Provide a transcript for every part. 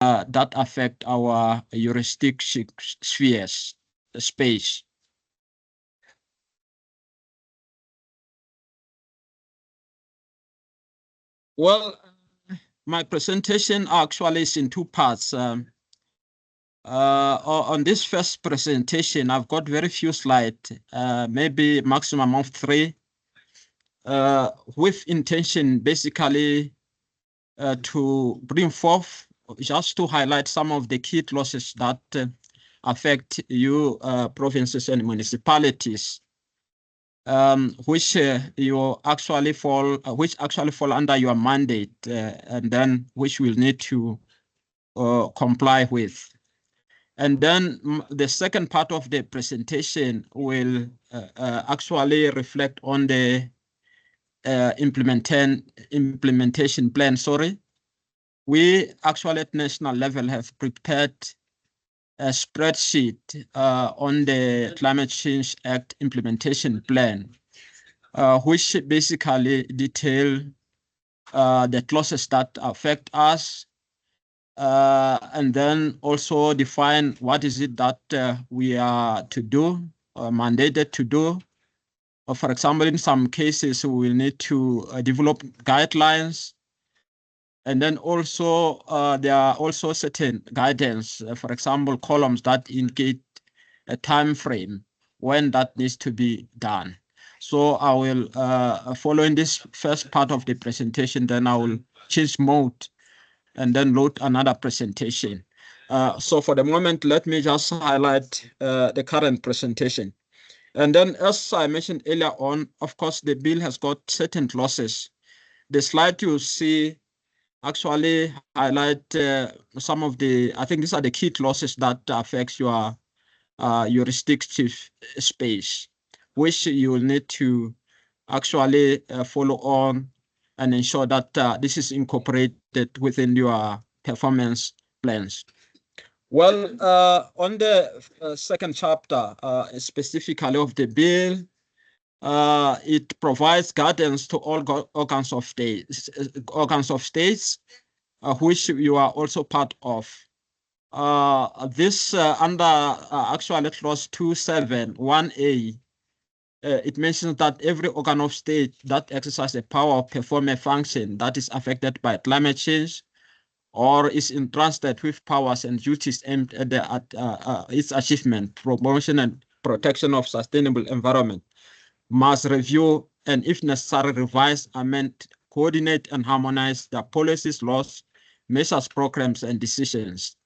that affect our jurisdiction spheres, space. Well, my presentation actually is in two parts. On this first presentation, I've got very few slides, maybe maximum of 3, with intention basically to bring forth, just to highlight some of the key clauses that affect you provinces and municipalities, which you actually fall, under your mandate, and then which will need to comply with. And then the second part of the presentation will actually reflect on the implementation plan. We actually at national level have prepared a spreadsheet on the Climate Change Act implementation plan, which basically detail the clauses that affect us, and then also define what is it that we are to do, mandated to do. For example, in some cases, we will need to develop guidelines. And then also, there are also certain guidance, for example, columns that indicate a time frame when that needs to be done. So I will, following this first part of the presentation, then I will change mode and then load another presentation. So for the moment, let me just highlight the current presentation. And then, as I mentioned earlier on, of course, the bill has got certain clauses. The slide you see actually highlight some of the, I think these are the key clauses that affects your jurisdictive space, which you will need to actually follow on and ensure that this is incorporated within your performance plans. Well, on the second chapter, specifically of the bill, it provides guidance to all organs of states, which you are also part of. This under actually clause 271A, it mentions that every organ of state that exercises the power of perform a function that is affected by climate change or is entrusted with powers and duties aimed at its achievement, promotion and protection of sustainable environment, must review and, if necessary, revise, amend, coordinate, and harmonize their policies, laws, measures, programs, and decisions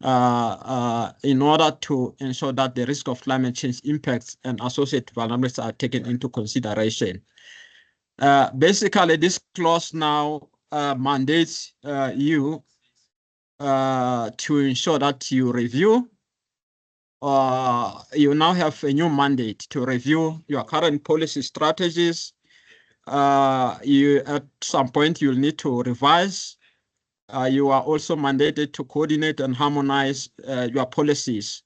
in order to ensure that the risk of climate change impacts and associated vulnerabilities are taken into consideration. Basically, this clause now mandates you to ensure that you review. You now have a new mandate to review your current policy strategies. At some point, you'll need to revise. You are also mandated to coordinate and harmonize your policies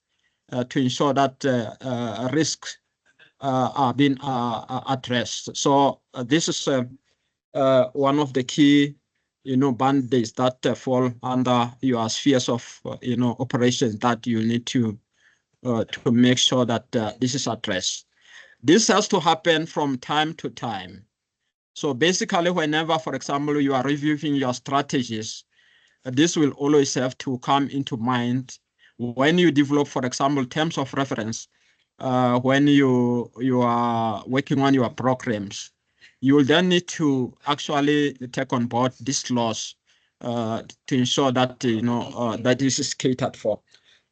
to ensure that risks are being addressed. So this is one of the key, mandates that fall under your spheres of, operations that you need to make sure that this is addressed. This has to happen from time to time. So basically, whenever, for example, you are reviewing your strategies, this will always have to come into mind when you develop, for example, terms of reference, when you are working on your programs. You will then need to actually take on board this clause to ensure that, that this is catered for.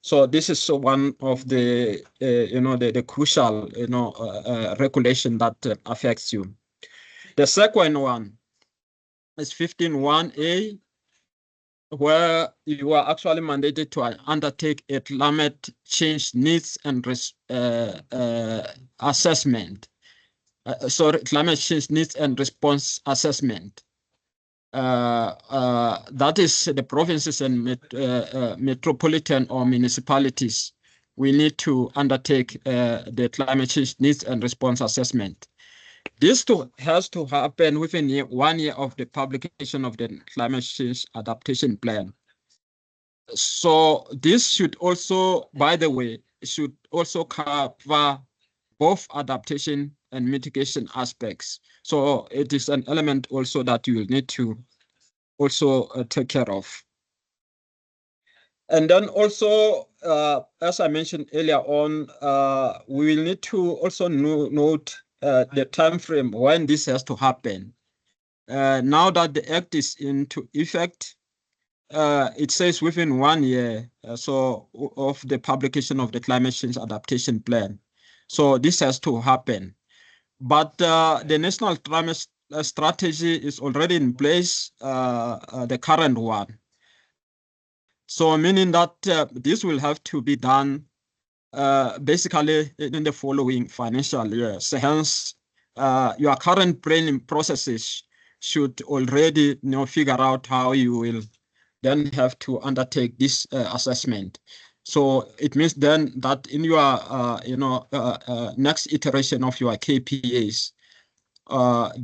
So this is one of the, the crucial, regulation that affects you. The second one is 15.1A, where you are actually mandated to undertake a climate change needs and assessment. Climate change needs and response assessment. That is the provinces and metropolitan or municipalities. We need to undertake the climate change needs and response assessment. This has to happen within 1 year of the publication of the climate change adaptation plan. So this should also, by the way, should also cover both adaptation and mitigation aspects. So it is an element also that you will need to also take care of. And then also, as I mentioned earlier on, we will need to also note the time frame when this has to happen. Now that the act is into effect, it says within 1 year of the publication of the climate change adaptation plan. So this has to happen. But the national climate strategy is already in place, the current one. So meaning that this will have to be done basically in the following financial years. Hence, your current planning processes should already figure out how you will then have to undertake this assessment. So it means then that in your next iteration of your KPAs,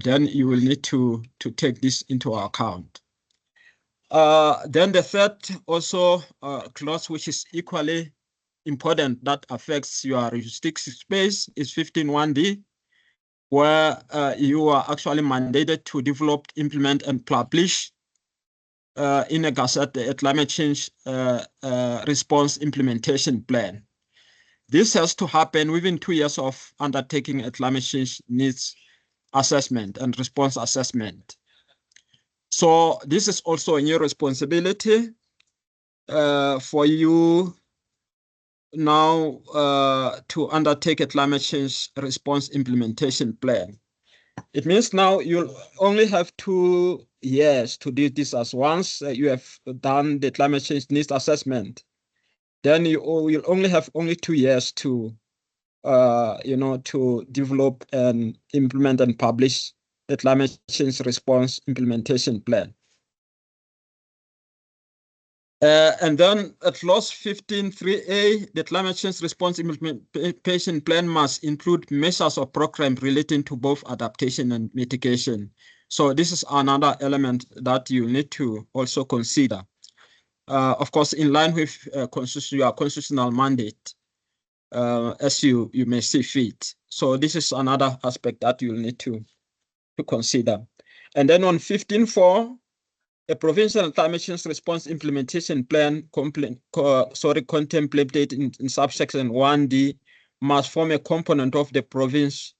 then you will need to take this into account. Then the third also clause, which is equally important, that affects your jurisdiction space, is 15.1d, where you are actually mandated to develop, implement, and publish in a Gazette a climate change response implementation plan. This has to happen within 2 years of undertaking a climate change needs assessment and response assessment. So this is also a new responsibility for you now to undertake a climate change response implementation plan. It means now you'll only have 2 years to do this. As once you have done the climate change needs assessment, then you'll only have 2 years to to develop and implement and publish the climate change response implementation plan. And then at clause 15.3a, the climate change response implementation plan must include measures or programs relating to both adaptation and mitigation. So this is another element that you need to also consider. Of course, in line with your constitutional mandate, as you may see fit. So this is another aspect that you'll need to consider. And then on 15.4, a provincial climate change response implementation plan contemplated in subsection 1D must form a component of the provincial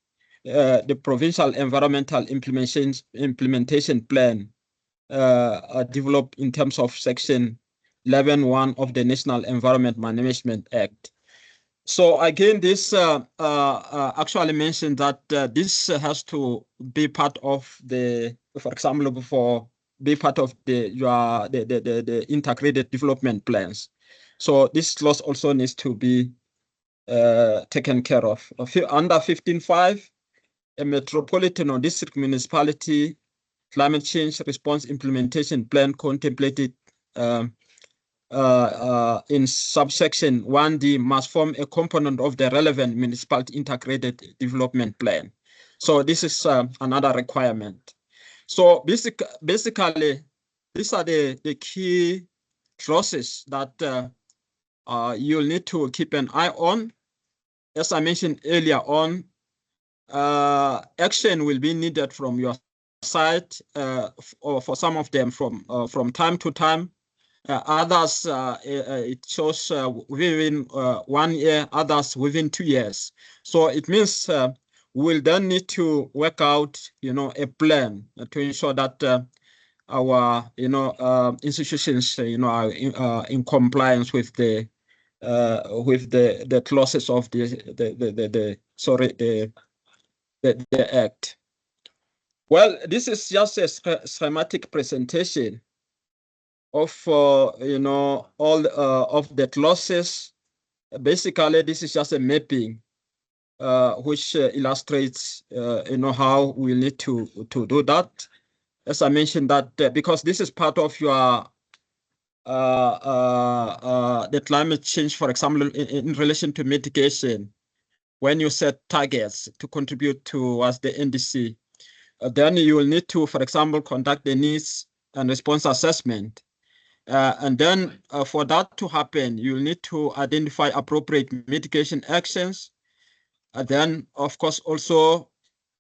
environmental implementation plan developed in terms of section 11.1 of the National Environment Management Act. So again, this actually mentioned that this has to be part of the, for example, be part of the integrated development plans. So this clause also needs to be taken care of. Under 15.5, a metropolitan or district municipality climate change response implementation plan contemplated in subsection 1D must form a component of the relevant municipality integrated development plan. So this is another requirement. So basically, these are the key clauses that you'll need to keep an eye on. As I mentioned earlier on, action will be needed from your side, or for some of them from time to time. Others, it shows within 1 year, others within 2 years. So it means we'll then need to work out, a plan to ensure that our, institutions, are in compliance with the clauses of the act. Well, this is just a schematic presentation of all of the clauses. Basically, this is just a mapping which illustrates how we need to do that. As I mentioned that because this is part of your the climate change, for example, in relation to mitigation, when you set targets to contribute towards the NDC, then you will need to, for example, conduct the needs and response assessment. And then for that to happen, you'll need to identify appropriate mitigation actions. Then, of course, also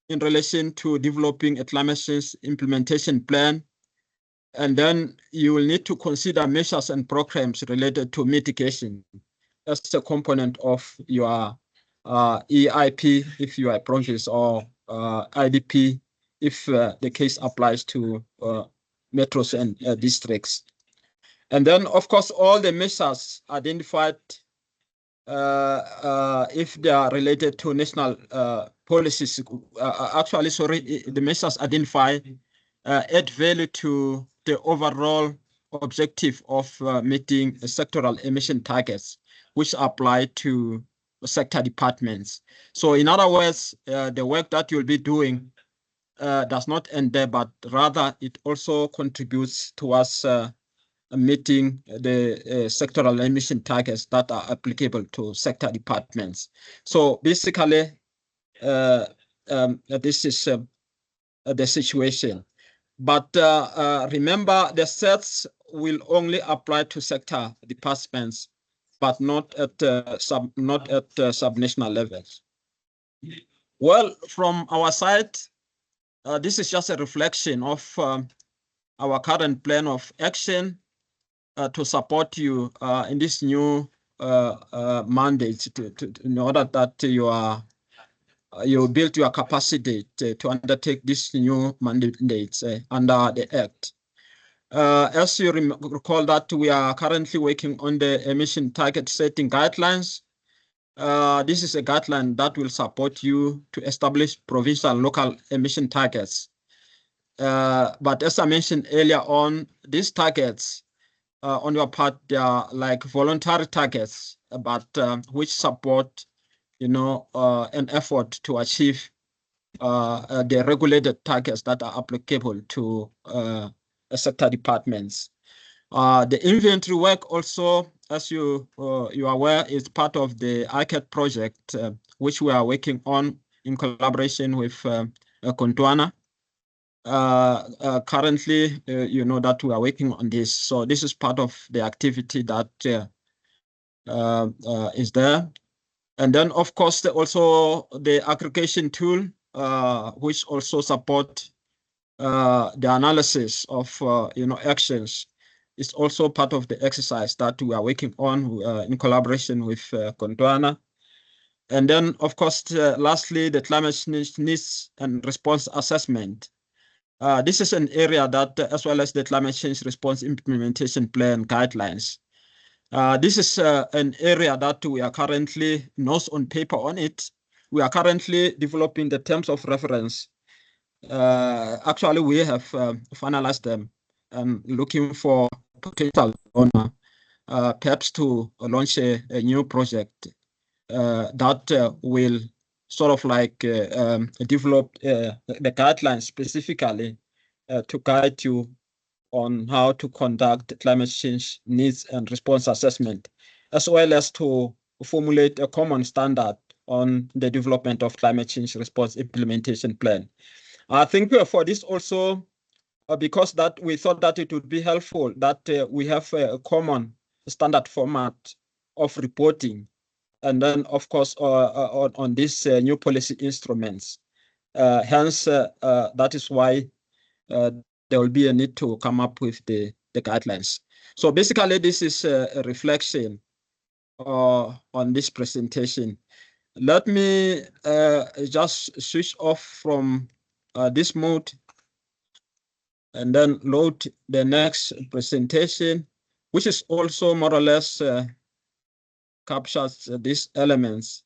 in relation to developing a climate change implementation plan. And then you will need to consider measures and programs related to mitigation as a component of your EIP if you are a province, or IDP if the case applies to metros and districts. And then, of course, all the measures identified, if they are related to national policies, the measures identified add value to the overall objective of meeting sectoral emission targets, which apply to sector departments. So in other words, the work that you'll be doing does not end there, but rather it also contributes towards meeting the sectoral emission targets that are applicable to sector departments. So basically, this is the situation. But remember, the sets will only apply to sector departments, but not at subnational levels. Well, from our side, this is just a reflection of our current plan of action to support you in this new mandate, in order that you build your capacity to undertake this new mandates under the Act. As you recall that we are currently working on the emission target setting guidelines. This is a guideline that will support you to establish provincial and local emission targets. But as I mentioned earlier on, these targets on your part, they are like voluntary targets, but which support, an effort to achieve the regulated targets that are applicable to sector departments. The inventory work also, as you are aware, is part of the ICAT project, which we are working on in collaboration with Kontwana. Currently, you know that we are working on this. So this is part of the activity that is there. And then, of course, also the aggregation tool, which also support the analysis of actions, is also part of the exercise that we are working on in collaboration with Kontwana. And then, of course, lastly, the climate change needs and response assessment. This is an area that, as well as the climate change response implementation plan guidelines, this is an area that we are currently nose on paper on it. We are currently developing the terms of reference. Actually, we have finalized them and looking for potential owner, perhaps to launch a new project that will sort of like develop the guidelines specifically to guide you on how to conduct climate change needs and response assessment, as well as to formulate a common standard on the development of climate change response implementation plan. I think for this also, because that we thought that it would be helpful that we have a common standard format of reporting, and then of course on these new policy instruments. Hence, that is why there will be a need to come up with the guidelines. So basically, this is a reflection on this presentation. Let me just switch off from this mode and then load the next presentation, which is also more or less captures these elements.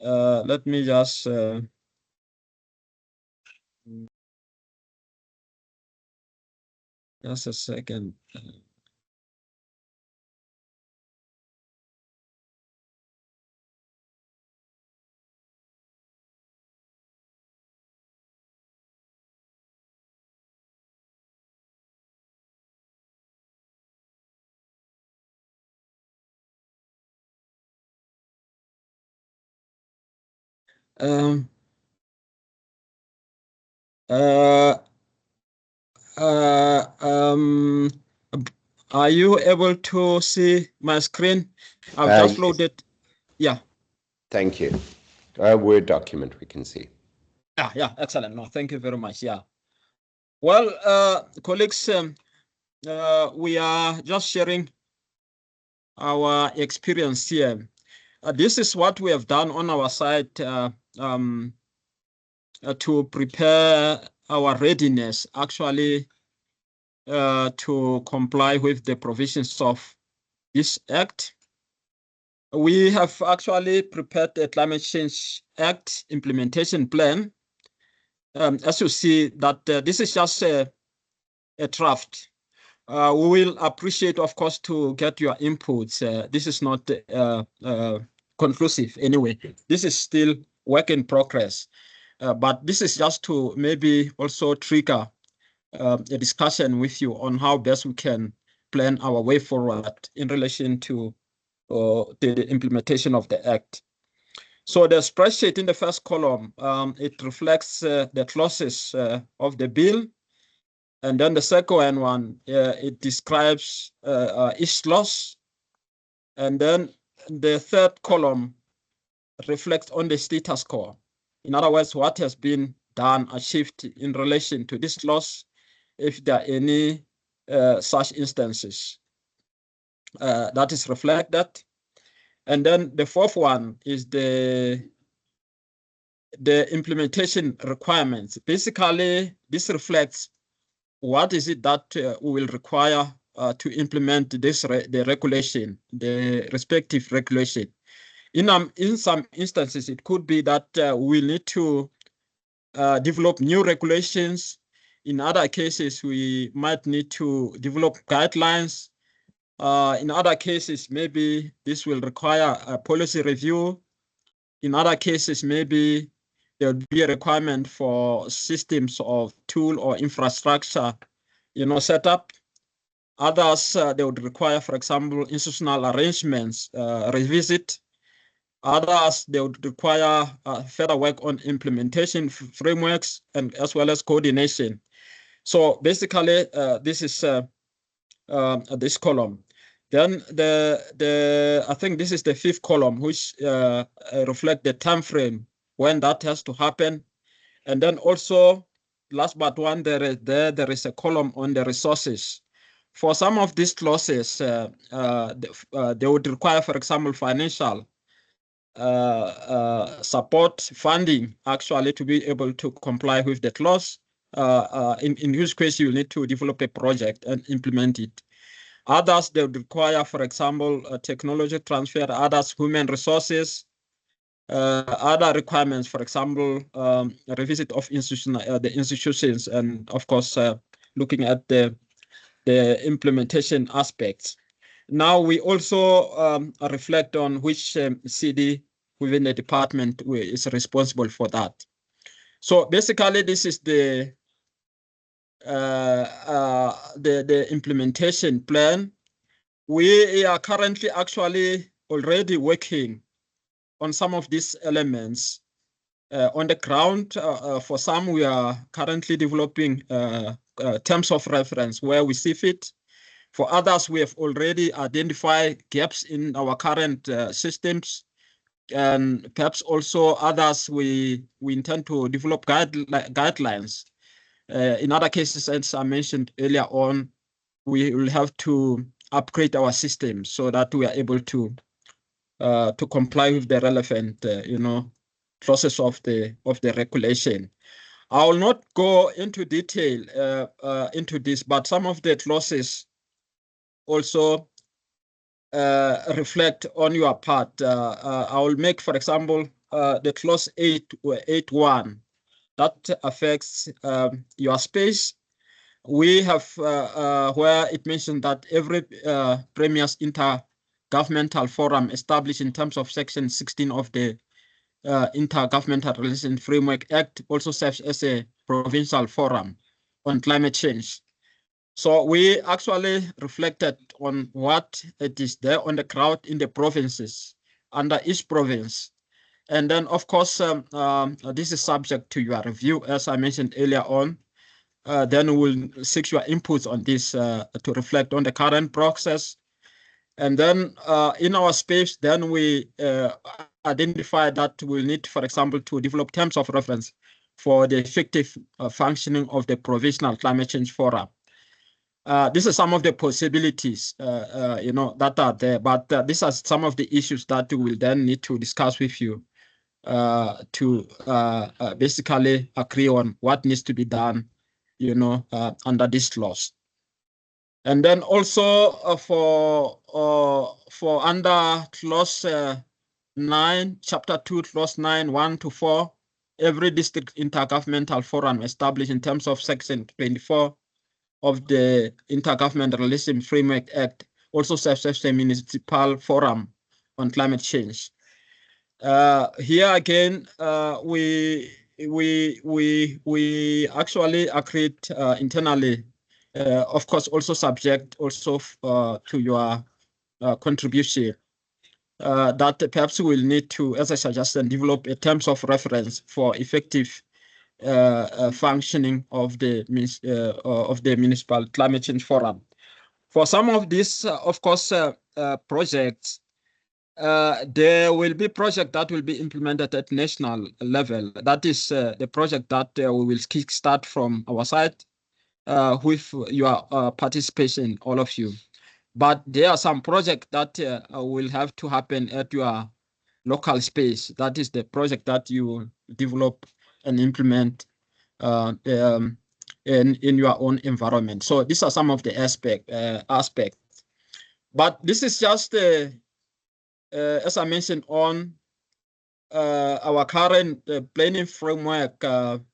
Let me just a second. Um, uh, uh, um, Are you able to see my screen? I've just Yes. loaded. Yeah. Thank you. A Word document we can see. Yeah, excellent. No, thank you very much. Yeah. Well, colleagues, we are just sharing our experience here. This is what we have done on our side to prepare our readiness, actually, to comply with the provisions of this act. We have actually prepared a Climate Change Act implementation plan. As you see, that this is just a draft. We will appreciate, of course, to get your inputs. This is not conclusive anyway. This is still work in progress. But this is just to maybe also trigger a discussion with you on how best we can plan our way forward in relation to the implementation of the Act. So the spreadsheet in the first column, it reflects the clauses of the bill. And then the second one, it describes each clause. And then the third column reflects on the status quo. In other words, what has been done, achieved in relation to this clause, if there are any such instances. That is reflected. And then the fourth one is the implementation requirements. Basically, this reflects what is it that we will require to implement the regulation, the respective regulation. In some instances, it could be that we need to develop new regulations. In other cases, we might need to develop guidelines. In other cases, maybe this will require a policy review. In other cases, maybe there would be a requirement for systems of tool or infrastructure, setup. Others, they would require, for example, institutional arrangements, revisit. Others, they would require further work on implementation frameworks and as well as coordination. So basically, this is this column. Then I think this is the fifth column, which reflect the time frame when that has to happen. And then also, last but one, there is a column on the resources. For some of these clauses, they would require, for example, financial support funding actually to be able to comply with the clause, in whose case you need to develop a project and implement it. Others, they would require, for example, technology transfer, others, human resources, other requirements, for example, a revisit of the institutions, and of course, looking at the implementation aspects. Now we also reflect on which CD within the department is responsible for that. So basically, this is the implementation plan. We are currently actually already working on some of these elements on the ground. For some, we are currently developing terms of reference where we see fit. For others, we have already identified gaps in our current systems, and perhaps also others we intend to develop guidelines. In other cases, as I mentioned earlier on, we will have to upgrade our system so that we are able to comply with the relevant, process of the regulation. I will not go into detail into this, but some of the clauses also reflect on your part. I will make, for example, the clause 8.1 that affects your space. We have where it mentioned that every previous intergovernmental forum established in terms of Section 16 of the Intergovernmental Relations Framework Act also serves as a provincial forum on climate change. So we actually reflected on what it is there on the ground in the provinces, under each province. And then, of course, this is subject to your review, as I mentioned earlier on. then we'll seek your inputs on this to reflect on the current process. And then in our space, then we identify that we'll need, for example, to develop terms of reference for the effective functioning of the Provisional Climate Change Forum. These are some of the possibilities, that are there, but these are some of the issues that we will then need to discuss with you to basically agree on what needs to be done, under these laws. And then also for under clause 9, chapter 2, clause 9, 1 to 4, every district intergovernmental forum established in terms of section 24 of the Intergovernmental Relations Framework Act also serves as a municipal forum on climate change. Here again, we actually agreed internally, of course, also subject also to your contribution, that perhaps we'll need to, as I suggested, develop a terms of reference for effective functioning of the Municipal Climate Change Forum. For some of these, of course, projects, there will be projects that will be implemented at national level. That is the project that we will kickstart from our side with your participation, all of you. But there are some projects that will have to happen at your local space. That is the project that you develop and implement in your own environment. So these are some of the aspects. But this is just, as I mentioned, on our current planning framework. And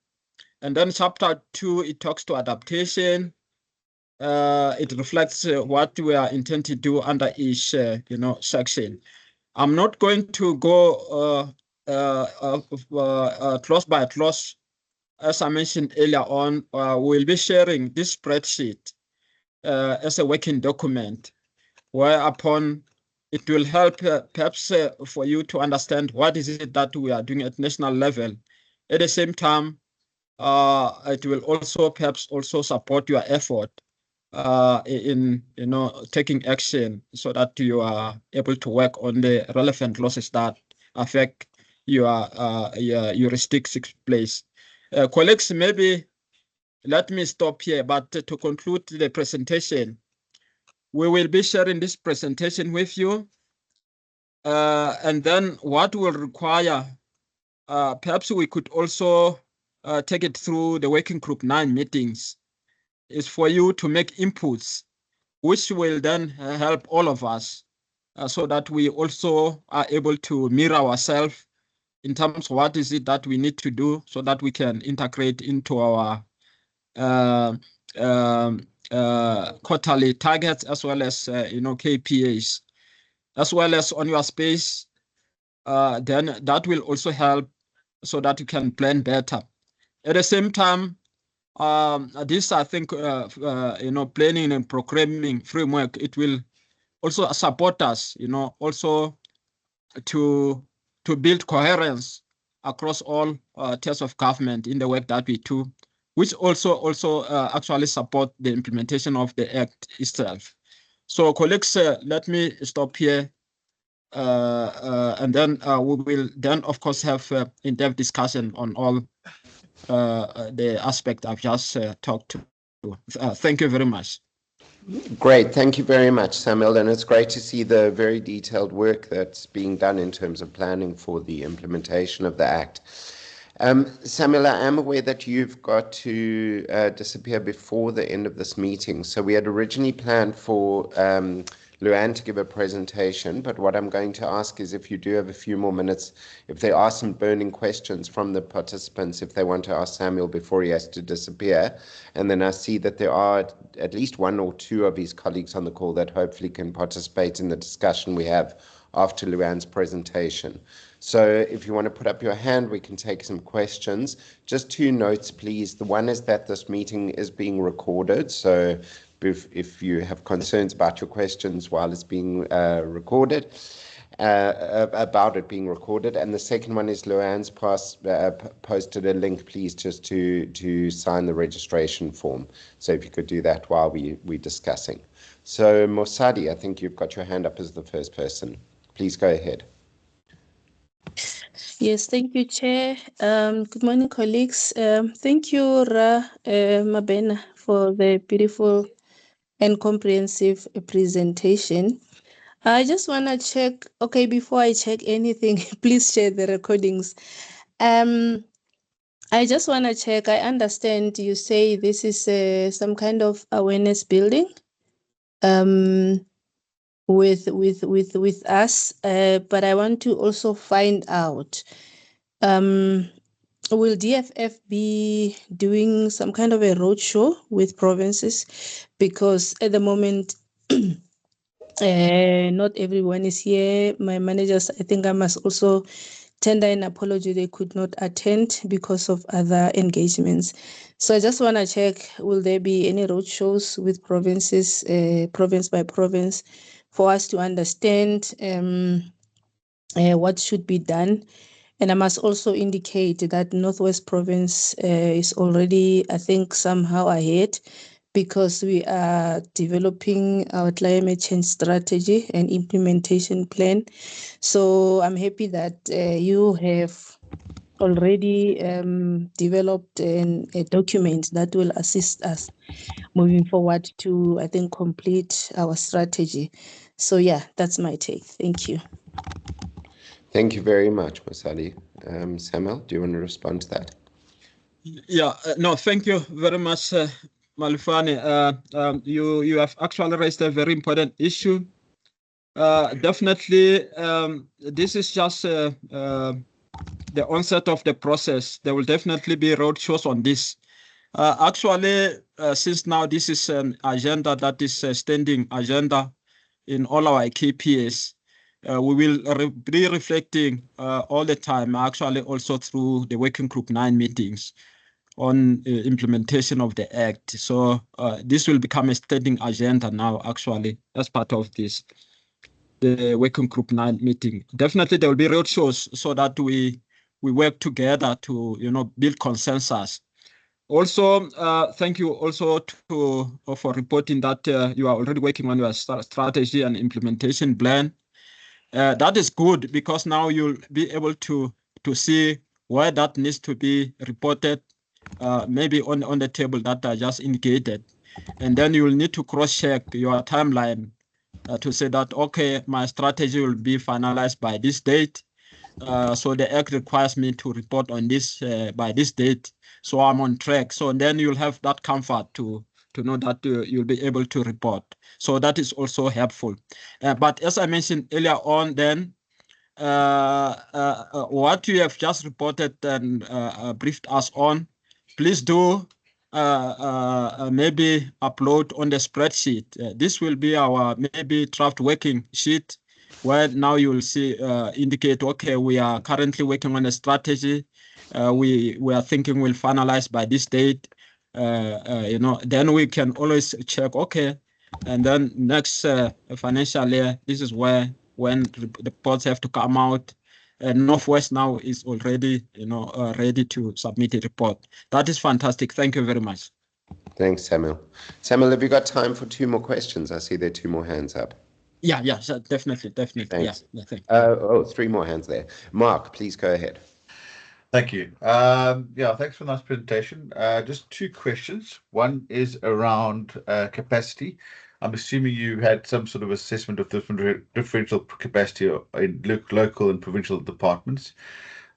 then chapter 2, it talks to adaptation. It reflects what we are intending to do under each, section. I'm not going to go clause by clause. As I mentioned earlier on, we'll be sharing this spreadsheet as a working document, whereupon it will help perhaps for you to understand what is it that we are doing at national level. At the same time, it will also perhaps also support your effort in taking action so that you are able to work on the relevant losses that affect your jurisdiction place. Colleagues, maybe let me stop here, but to conclude the presentation, we will be sharing this presentation with you. And then what will require, perhaps we could also take it through the working group 9 meetings, is for you to make inputs, which will then help all of us so that we also are able to mirror ourselves in terms of what is it that we need to do so that we can integrate into our quarterly targets as well as, KPIs, as well as on your space. Then that will also help so that you can plan better. At the same time, this, I think, planning and programming framework, it will also support us, also to build coherence across all tiers of government in the work that we do, which also actually support the implementation of the Act itself. So, colleagues, let me stop here, and then we will then, of course, have in-depth discussion on all the aspect I've just talked to. Thank you very much. Great, thank you very much, Samuel, and it's great to see the very detailed work that's being done in terms of planning for the implementation of the Act. Samuel, I am aware that you've got to disappear before the end of this meeting, so we had originally planned for Luann to give a presentation, but what I'm going to ask is if you do have a few more minutes, if there are some burning questions from the participants, if they want to ask Samuel before he has to disappear. And then I see that there are at least one or two of his colleagues on the call that hopefully can participate in the discussion we have after Luann's presentation. So if you want to put up your hand, we can take some questions. Just 2 notes, please. The one is that this meeting is being recorded, so if you have concerns about your questions while it's being recorded. about it being recorded. And the second one is Luann's posted a link, please, just to sign the registration form. So if you could do that while we're discussing. So Mosadi, I think you've got your hand up as the first person. Please go ahead. Yes, thank you, Chair. Good morning, colleagues. Thank you, Mabena, for the beautiful and comprehensive presentation. I just want to check, okay, before I check anything, please share the recordings. I just want to check, I understand you say this is some kind of awareness building with us, but I want to also find out, will DFF be doing some kind of a roadshow with provinces? Because at the moment, not everyone is here. My managers, I think I must also tender an apology. They could not attend because of other engagements. So I just want to check, will there be any roadshows with provinces, province by province, for us to understand what should be done? And I must also indicate that Northwest Province is already, I think, somehow ahead, because we are developing our climate change strategy and implementation plan. So I'm happy that you have already developed a document that will assist us moving forward to, I think, complete our strategy. So yeah, that's my take. Thank you. Thank you very much, Mosadi. Samuel, do you want to respond to that? Yeah, no, thank you very much, Malufane. You have actually raised a very important issue. Definitely, this is just the onset of the process. There will definitely be roadshows on this. Actually, since now this is an agenda that is a standing agenda in all our KPIs, we will be reflecting all the time, actually also through the Working Group 9 meetings on implementation of the Act. So this will become a standing agenda now, actually, as part of this, the Working Group 9 meeting. Definitely there will be roadshows so that we work together to, build consensus. Also, thank you also for reporting that you are already working on your strategy and implementation plan. That is good, because now you'll be able to see where that needs to be reported, maybe on the table that I just indicated. And then you will need to cross-check your timeline to say that, okay, my strategy will be finalized by this date. So the Act requires me to report on this by this date. So I'm on track. So then you'll have that comfort to know that you'll be able to report. So that is also helpful. But as I mentioned earlier on, then what you have just reported and briefed us on, please do maybe upload on the spreadsheet. This will be our maybe draft working sheet, where now you will see indicate, okay, we are currently working on a strategy. We are thinking we'll finalize by this date. Then we can always check, okay, and then next financial year, this is when the reports have to come out. Northwest now is already, ready to submit a report. That is fantastic. Thank you very much. Thanks, Samuel. Samuel, have you got time for 2 more questions? I see there are 2 more hands up. Yeah, definitely. Thanks. Yeah, thank you. 3 more hands there. Mark, please go ahead. Thank you. Thanks for the nice presentation. Just 2 questions. One is around capacity. I'm assuming you had some sort of assessment of differential capacity in local and provincial departments.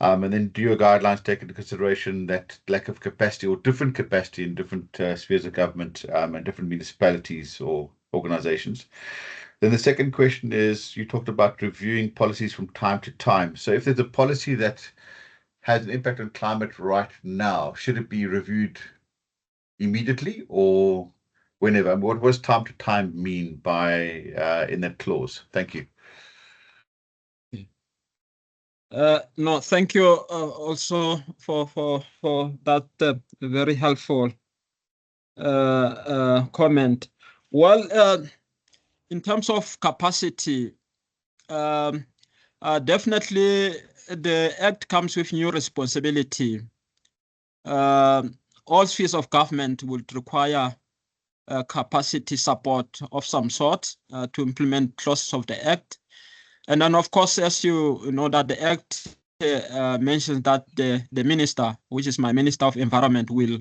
And then do your guidelines take into consideration that lack of capacity or different capacity in different spheres of government and different municipalities or organizations? Then the second question is, you talked about reviewing policies from time to time. So if there's a policy that has an impact on climate right now, should it be reviewed immediately or whenever? And what does time to time mean by in that clause? Thank you. No, thank you also for that very helpful comment. Well, in terms of capacity, Definitely, the Act comes with new responsibility. All spheres of government would require capacity support of some sort to implement clauses of the Act. And then, of course, as you know, that the Act mentions that the minister, which is my Minister of Environment, will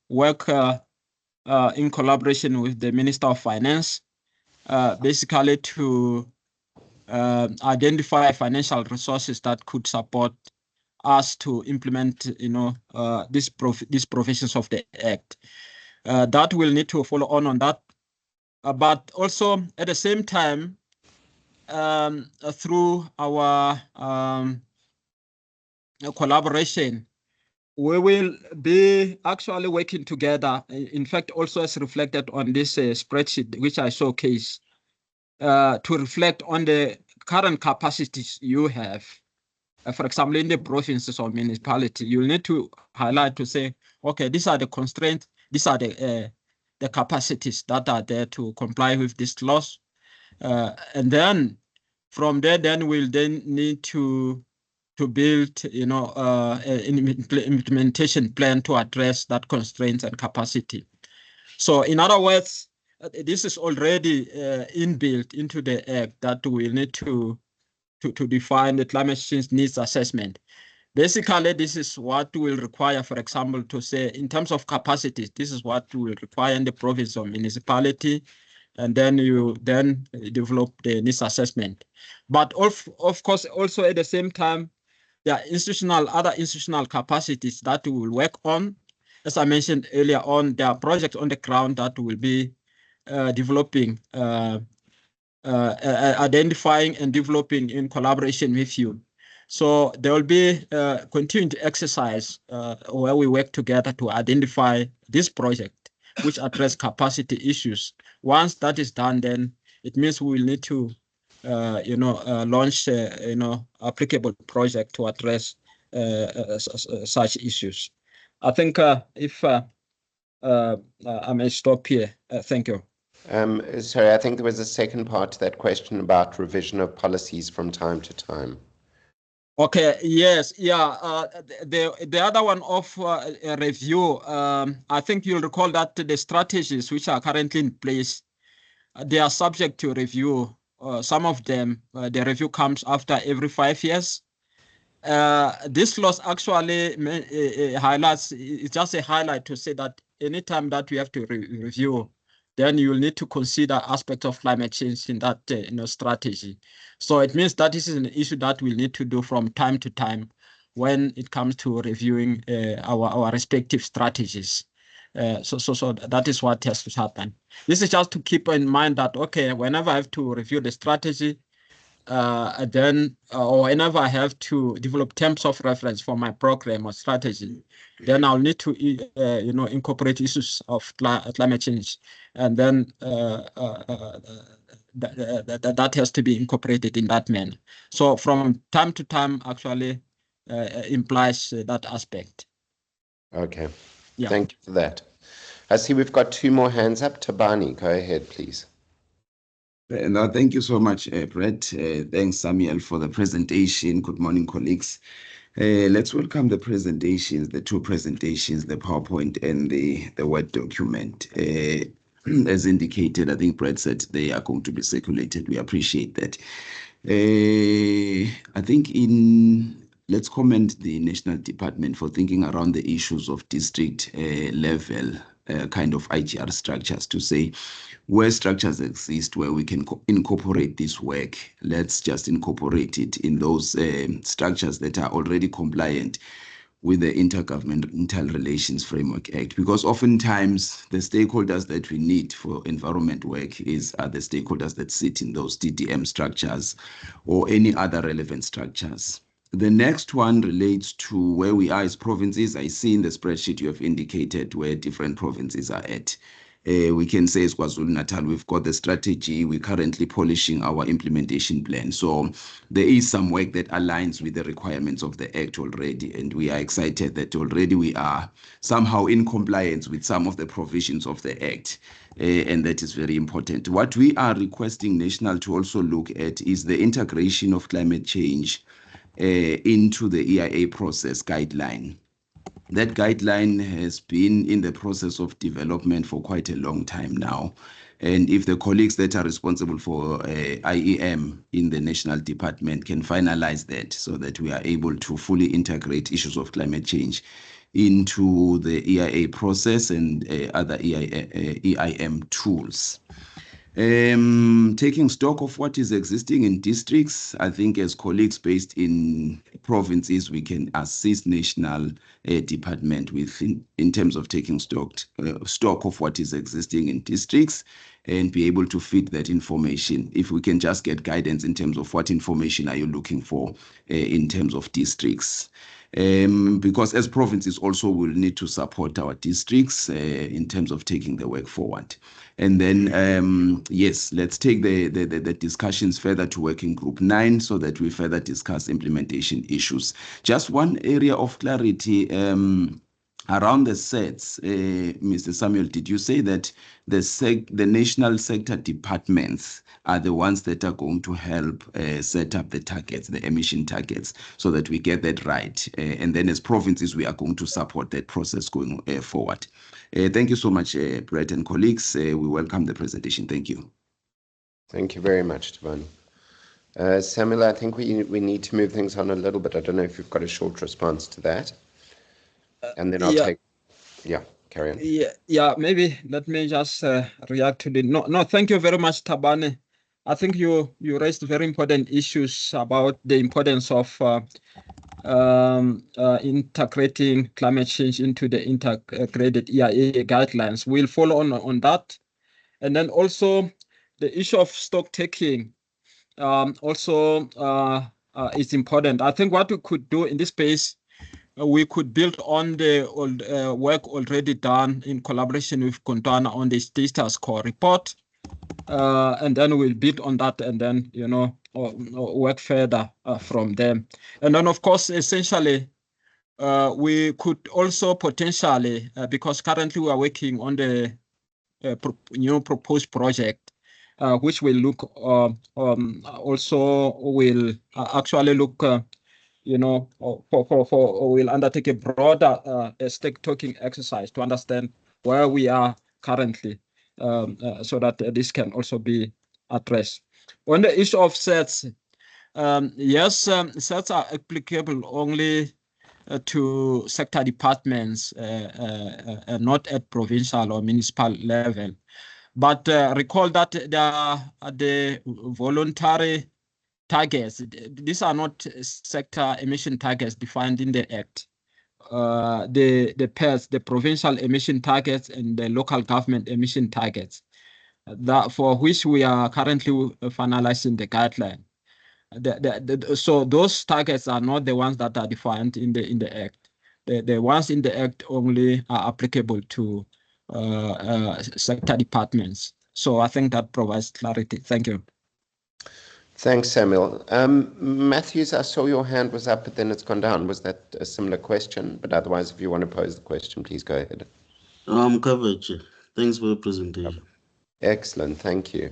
work in collaboration with the Minister of Finance, basically to identify financial resources that could support us to implement, these provisions of the Act. That will need to follow on that. But also at the same time, through our collaboration, we will be actually working together. In fact, also as reflected on this spreadsheet, which I showcase, to reflect on the current capacities you have. For example, in the provinces or municipality, you'll need to highlight to say, okay, these are the constraints, these are the capacities that are there to comply with this laws. And then from there, then we'll then need to build, an implementation plan to address that constraints and capacity. So in other words, this is already inbuilt into the Act that we need to define the climate change needs assessment. Basically, this is what will require, for example, to say in terms of capacities, this is what will require in the province or municipality, and then you then develop the needs assessment. But of course, also at the same time, there are other institutional capacities that we will work on. As I mentioned earlier on, there are projects on the ground that will be developing, identifying and developing in collaboration with you. So there will be continuing to exercise where we work together to identify this project, which address capacity issues. Once that is done, then it means we will need to, launch, applicable project to address such issues. I think if I may stop here. Thank you. Sorry, I think there was a second part to that question about revision of policies from time to time. Okay, yes, yeah. The other one of a review, I think you'll recall that the strategies which are currently in place, they are subject to review. Some of them, the review comes after every 5 years. This clause actually highlights, it's just a highlight to say that anytime that we have to review, then you will need to consider aspects of climate change in that strategy. So it means that this is an issue that we'll need to do from time to time when it comes to reviewing our respective strategies. So that is what has to happen. This is just to keep in mind that, okay, whenever I have to review the strategy, or whenever I have to develop terms of reference for my program or strategy, then I'll need to, incorporate issues of climate change, and then that has to be incorporated in that manner. So from time to time, actually, implies that aspect. Okay. Yeah. Thank you for that. I see we've got 2 more hands up. Tabani, go ahead, please. No, thank you so much, Brett. Thanks, Samuel, for the presentation. Good morning, colleagues. Let's welcome the presentations, the 2 presentations, the PowerPoint and the Word document. As indicated, I think Brett said they are going to be circulated. We appreciate that. I think let's commend the National Department for thinking around the issues of district level kind of IGR structures, to say where structures exist where we can incorporate this work, let's just incorporate it in those structures that are already compliant with the Intergovernmental Relations Framework Act, because oftentimes the stakeholders that we need for environment work are the stakeholders that sit in those DDM structures or any other relevant structures. The next one relates to where we are as provinces. I see in the spreadsheet you have indicated where different provinces are at. We can say as KwaZulu-Natal, we've got the strategy. We're currently polishing our implementation plan. So there is some work that aligns with the requirements of the Act already. And we are excited that already we are somehow in compliance with some of the provisions of the Act. and that is very important. What we are requesting National to also look at is the integration of climate change into the EIA process guideline. That guideline has been in the process of development for quite a long time now. And if the colleagues that are responsible for IEM in the national department can finalize that so that we are able to fully integrate issues of climate change into the EIA process and other EIM tools. Taking stock of what is existing in districts, I think as colleagues based in provinces, we can assist national department with in terms of taking stock of what is existing in districts and be able to feed that information. If we can just get guidance in terms of what information are you looking for in terms of districts. Because as provinces also will need to support our districts in terms of taking the work forward. And then, yes, let's take the discussions further to working group 9 so that we further discuss implementation issues. Just one area of clarity around the sets, Mr. Samuel, did you say that the national sector departments are the ones that are going to help set up the targets, the emission targets, so that we get that right? And then as provinces, we are going to support that process going forward. Thank you so much, Brett and colleagues. We welcome the presentation. Thank you. Thank you very much, Tabani. Samuel, I think we need to move things on a little bit. I don't know if you've got a short response to that. And then I'll carry on. Yeah, maybe let me just react to the no, thank you very much, Tabani. I think you raised very important issues about the importance of integrating climate change into the integrated EIA guidelines. We'll follow on that. And then also the issue of stock taking also is important. I think what we could do in this space, we could build on the work already done in collaboration with Kontwana on the status quo report. And then we'll build on that and then, work further from them. And then, of course, essentially, we could also potentially, because currently we are working on the new proposed project, which will look also will actually look, we'll undertake a broader stake taking exercise to understand where we are currently, so that this can also be addressed. On the issue of sets, yes, sets are applicable only to sector departments, not at provincial or municipal level. But recall that the voluntary targets, these are not sector emission targets defined in the Act. The PERS, the provincial emission targets and the local government emission targets, that for which we are currently finalizing the guideline. So those targets are not the ones that are defined in the Act. The ones in the Act only are applicable to sector departments. So I think that provides clarity. Thank you. Thanks, Samuel. Matthews, I saw your hand was up, but then it's gone down. Was that a similar question? But otherwise, if you want to pose the question, please go ahead. I'm covered, Chair. Thanks for the presentation. Excellent, thank you.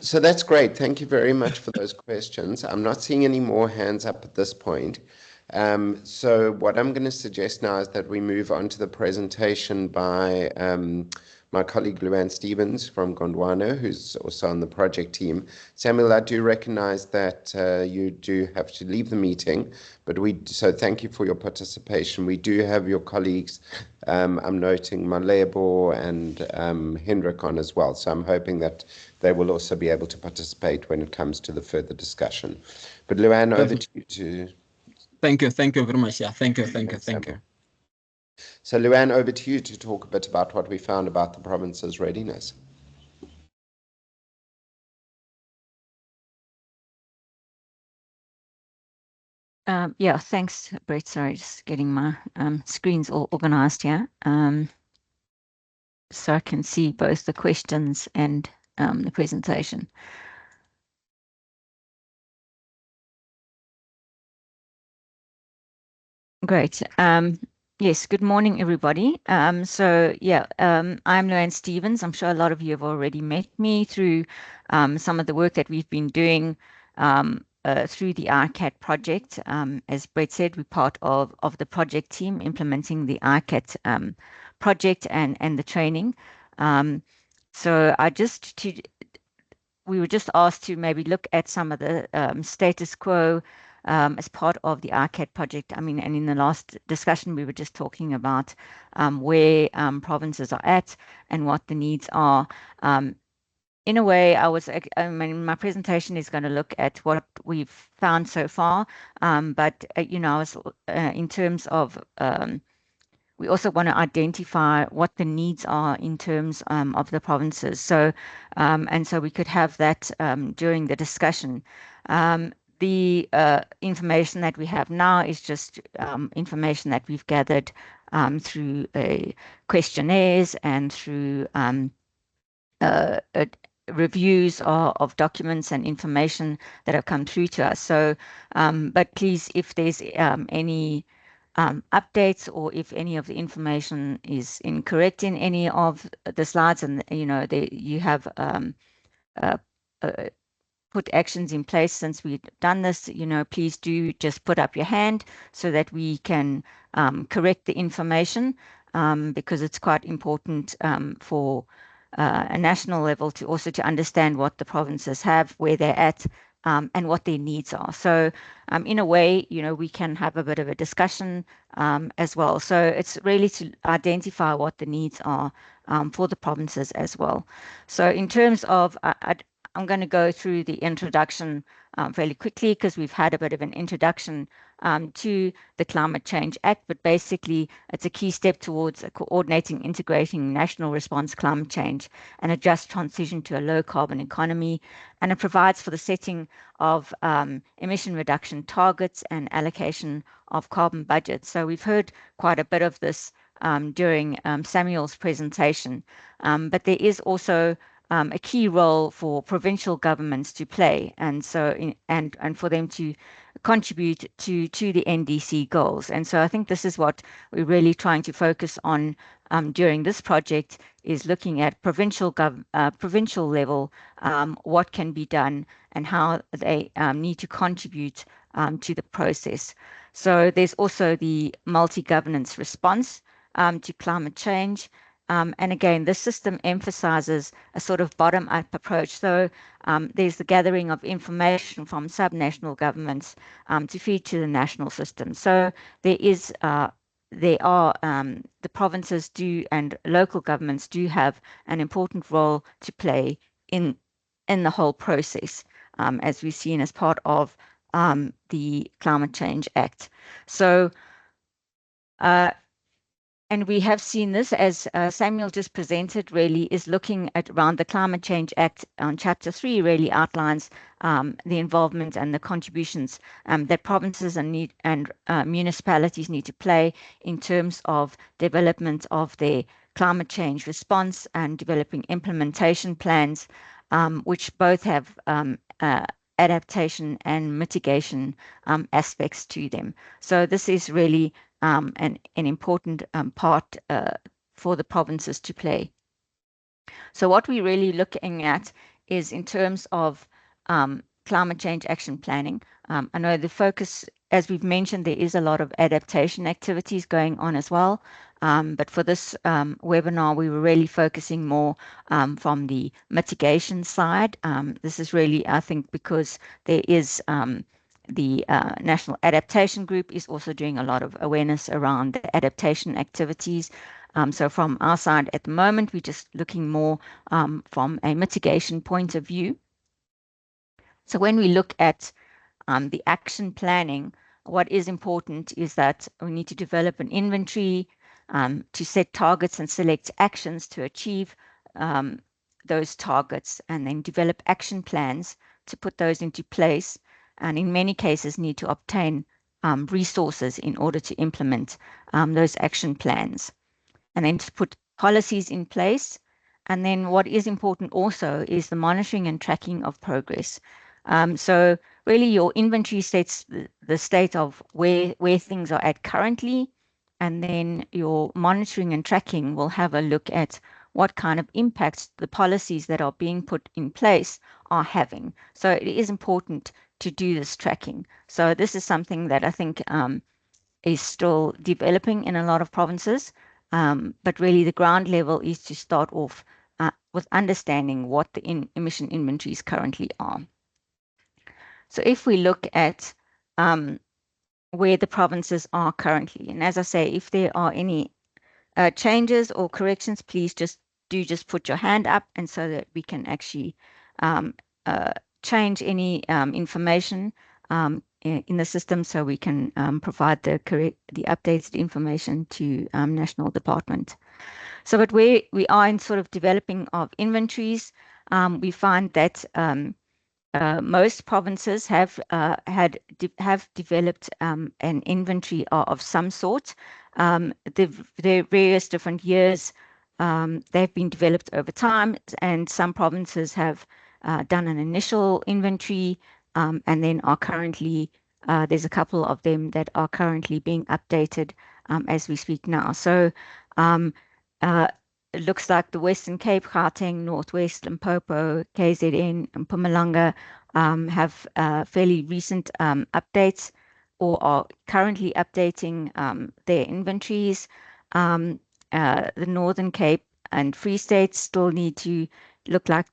So that's great. Thank you very much for those questions. I'm not seeing any more hands up at this point. So what I'm going to suggest now is that we move on to the presentation by my colleague Luann Stevens from Gondwana, who's also on the project team. Samuel, I do recognize that you do have to leave the meeting, but so thank you for your participation. We do have your colleagues, I'm noting Malebo and Hendrik on as well, so I'm hoping that they will also be able to participate when it comes to the further discussion. But Luann, over to you to... Thank you very much. Yeah, thank you. So Luann, over to you to talk a bit about what we found about the province's readiness. Yeah, thanks, Brett. Sorry, just getting my screens all organized here. So I can see both the questions and the presentation. Great. Yes, good morning, everybody. I'm Luann Stevens. I'm sure a lot of you have already met me through some of the work that we've been doing through the ICAT project. As Brett said, we're part of the project team implementing the ICAT project and the training. We were just asked to maybe look at some of the status quo as part of the ICAT project. I mean, and in the last discussion, we were just talking about where provinces are at and what the needs are. In a way, my presentation is going to look at what we've found so far, but I was in terms of we also want to identify what the needs are in terms of the provinces. So we could have that during the discussion. The information that we have now is just information that we've gathered through questionnaires and through reviews of documents and information that have come through to us. So, but please, if there's any updates or if any of the information is incorrect in any of the slides, and you have uh, uh, put actions in place since we've done this, please do just put up your hand so that we can correct the information, because it's quite important for a national level to also to understand what the provinces have, where they're at, and what their needs are. So in a way, we can have a bit of a discussion as well. So it's really to identify what the needs are for the provinces as well. So in terms of, I'm going to go through the introduction fairly quickly because we've had a bit of an introduction to the Climate Change Act, but basically it's a key step towards coordinating, integrating national response to climate change and a just transition to a low carbon economy. And it provides for the setting of emission reduction targets and allocation of carbon budgets. So we've heard quite a bit of this during Samuel's presentation, but there is also a key role for provincial governments to play, and for them to contribute to the NDC goals. And so I think this is what we're really trying to focus on during this project, is looking at provincial level, what can be done and how they need to contribute to the process. So there's also the multi-governance response to climate change. And again, this system emphasizes a sort of bottom-up approach. So there's the gathering of information from subnational governments to feed to the national system. So the provinces do and local governments do have an important role to play in the whole process, as we've seen as part of the Climate Change Act. So and we have seen this, as Samuel just presented, really is looking at around the Climate Change Act on Chapter 3 really outlines the involvement and the contributions that provinces and municipalities need to play in terms of development of their climate change response and developing implementation plans, which both have adaptation and mitigation aspects to them. So this is really an important part for the provinces to play. So what we're really looking at is in terms of climate change action planning. I know the focus, as we've mentioned, there is a lot of adaptation activities going on as well. But for this webinar, we were really focusing more from the mitigation side. This is really, I think, because there is the National Adaptation Group is also doing a lot of awareness around the adaptation activities. So from our side at the moment, we're just looking more from a mitigation point of view. So when we look at the action planning, what is important is that we need to develop an inventory to set targets and select actions to achieve those targets, and then develop action plans to put those into place, and in many cases need to obtain resources in order to implement those action plans, and then to put policies in place. And then what is important also is the monitoring and tracking of progress. So really your inventory sets the state of where things are at currently, and then your monitoring and tracking will have a look at what kind of impacts the policies that are being put in place are having. So it is important to do this tracking. So this is something that I think is still developing in a lot of provinces, but really the ground level is to start off with understanding what the emission inventories currently are. So if we look at where the provinces are currently, and as I say, if there are any changes or corrections, please just put your hand up, and so that we can actually change any information in the system, so we can provide the updated information to National Department. So, but where we are in sort of developing of inventories, we find that most provinces have developed an inventory of some sort. The various different years they've been developed over time, and some provinces have done an initial inventory and then are currently there's a couple of them that are currently being updated as we speak now. So it looks like the Western Cape, Gauteng, Northwest, Limpopo, KZN, and Mpumalanga have fairly recent updates or are currently updating their inventories. The Northern Cape and Free State still need to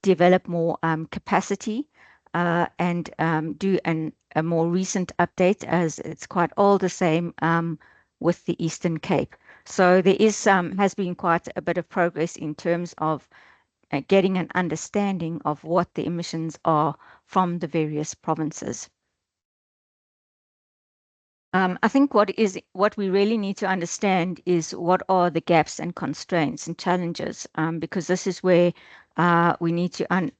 develop more capacity and do a more recent update, as it's quite all the same with the Eastern Cape. So there is has been quite a bit of progress in terms of getting an understanding of what the emissions are from the various provinces. I think what we really need to understand is what are the gaps and constraints and challenges, because this is where we need to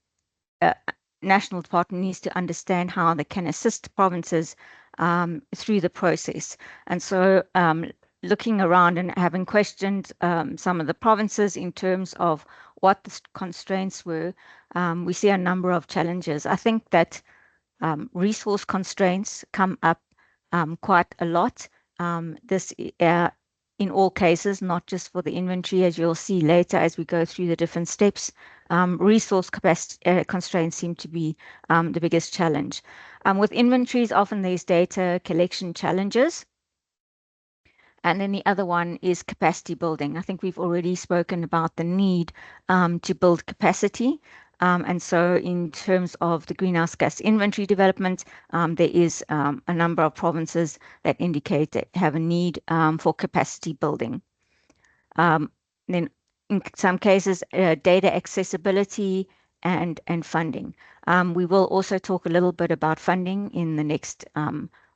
National Department needs to understand how they can assist provinces through the process. And so looking around and having questioned some of the provinces in terms of what the constraints were, we see a number of challenges. I think that resource constraints come up quite a lot. This in all cases, not just for the inventory, as you'll see later as we go through the different steps. Resource capacity constraints seem to be the biggest challenge. With inventories, often there's data collection challenges. And then the other one is capacity building. I think we've already spoken about the need to build capacity. And so in terms of the greenhouse gas inventory development, there is a number of provinces that indicate that have a need for capacity building. Then in some cases, data accessibility and funding. We will also talk a little bit about funding in the next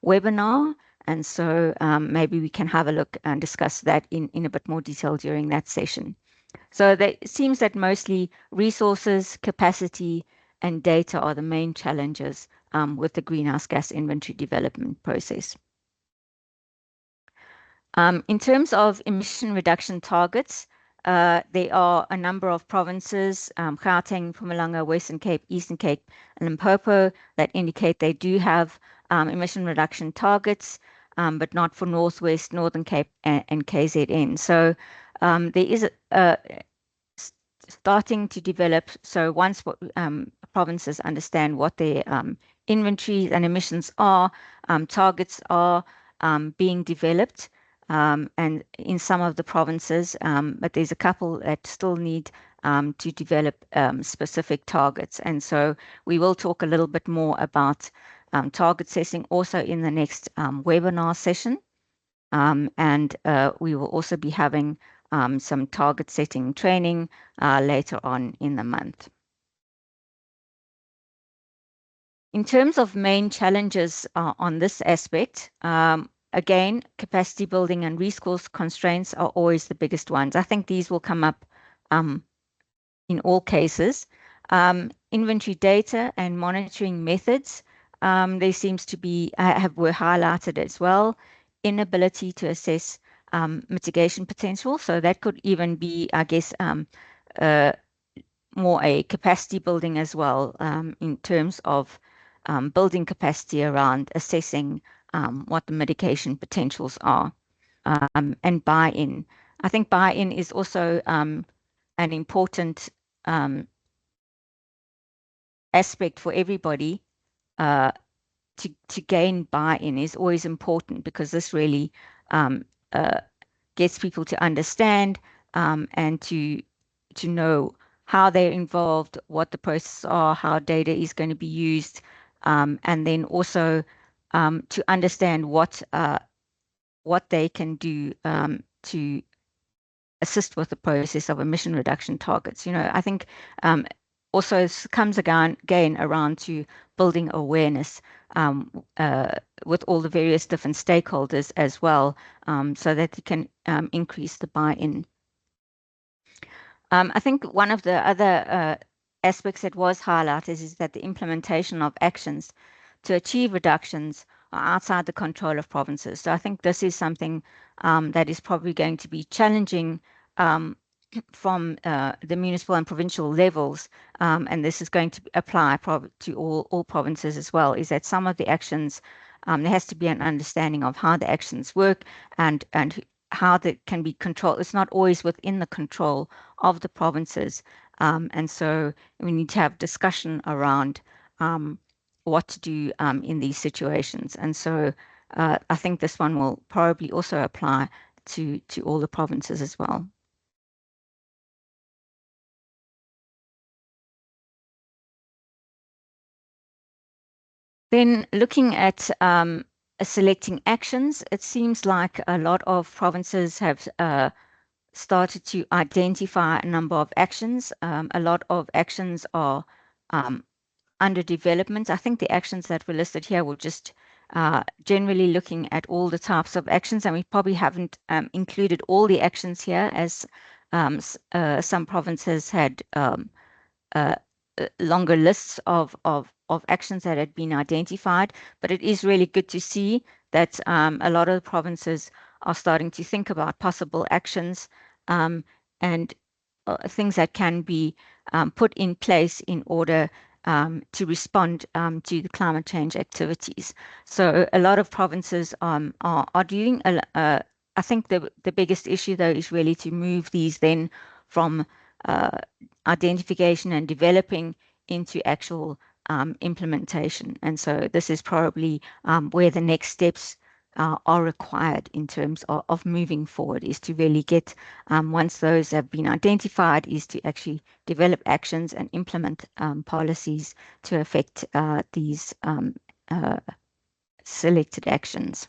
webinar. And so maybe we can have a look and discuss that in a bit more detail during that session. So it seems that mostly resources, capacity, and data are the main challenges with the greenhouse gas inventory development process. In terms of emission reduction targets, there are a number of provinces, Gauteng, Mpumalanga, Western Cape, Eastern Cape, and Limpopo, that indicate they do have emission reduction targets, but not for Northwest, Northern Cape, and KZN. So there is starting to develop. So once provinces understand what their inventories and emissions are, targets are being developed. And in some of the provinces, but there's a couple that still need to develop specific targets. And so we will talk a little bit more about target setting also in the next webinar session. And we will also be having some target setting training later on in the month. In terms of main challenges on this aspect, again, capacity building and resource constraints are always the biggest ones. I think these will come up in all cases. Inventory data and monitoring methods, there seems to be, were highlighted as well. Inability to assess mitigation potential. So that could even be, I guess, more a capacity building as well in terms of building capacity around assessing what the mitigation potentials are. and buy-in. I think buy-in is also an important aspect for everybody. To gain buy-in is always important, because this really gets people to understand and to know how they're involved, what the processes are, how data is going to be used, and then also to understand what they can do to assist with the process of emission reduction targets. I think also it comes again around to building awareness with all the various different stakeholders as well, so that you can increase the buy-in. I think one of the other aspects that was highlighted is that the implementation of actions to achieve reductions are outside the control of provinces. So I think this is something that is probably going to be challenging from the municipal and provincial levels, and this is going to apply to all provinces as well, is that some of the actions, there has to be an understanding of how the actions work and how that can be controlled. It's not always within the control of the provinces, and so we need to have discussion around what to do in these situations. And so I think this one will probably also apply to all the provinces as well. Then looking at selecting actions, it seems like a lot of provinces have started to identify a number of actions. A lot of actions are under development. I think the actions that were listed here were just generally looking at all the types of actions, and we probably haven't included all the actions here, as some provinces had longer lists of actions that had been identified. But it is really good to see that a lot of the provinces are starting to think about possible actions and things that can be put in place in order to respond to the climate change activities. So a lot of provinces are doing. I think the biggest issue, though, is really to move these then from identification and developing into actual implementation. And so this is probably where the next steps are required in terms of moving forward, is to really get, once those have been identified, is to actually develop actions and implement policies to affect these selected actions.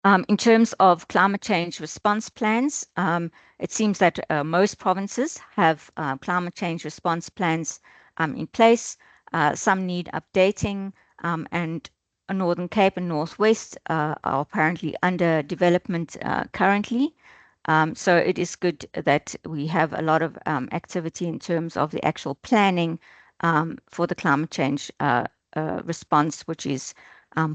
In terms of climate change response plans, it seems that most provinces have climate change response plans in place. Some need updating, and Northern Cape and Northwest are apparently under development currently. So it is good that we have a lot of activity in terms of the actual planning for the climate change response, which is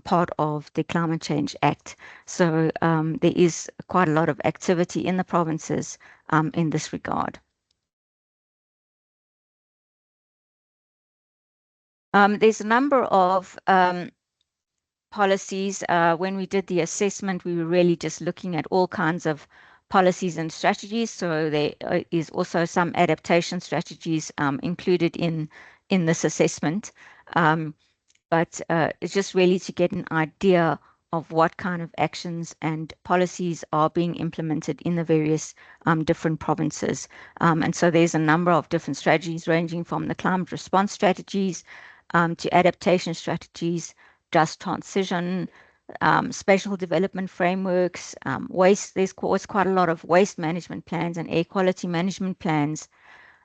part of the Climate Change Act. So there is quite a lot of activity in the provinces in this regard. There's a number of policies. When we did the assessment, we were really just looking at all kinds of policies and strategies. So there is also some adaptation strategies included in this assessment. But it's just really to get an idea of what kind of actions and policies are being implemented in the various different provinces. And so there's a number of different strategies, ranging from the climate response strategies to adaptation strategies, just transition, spatial development frameworks, waste. There's quite a lot of waste management plans and air quality management plans.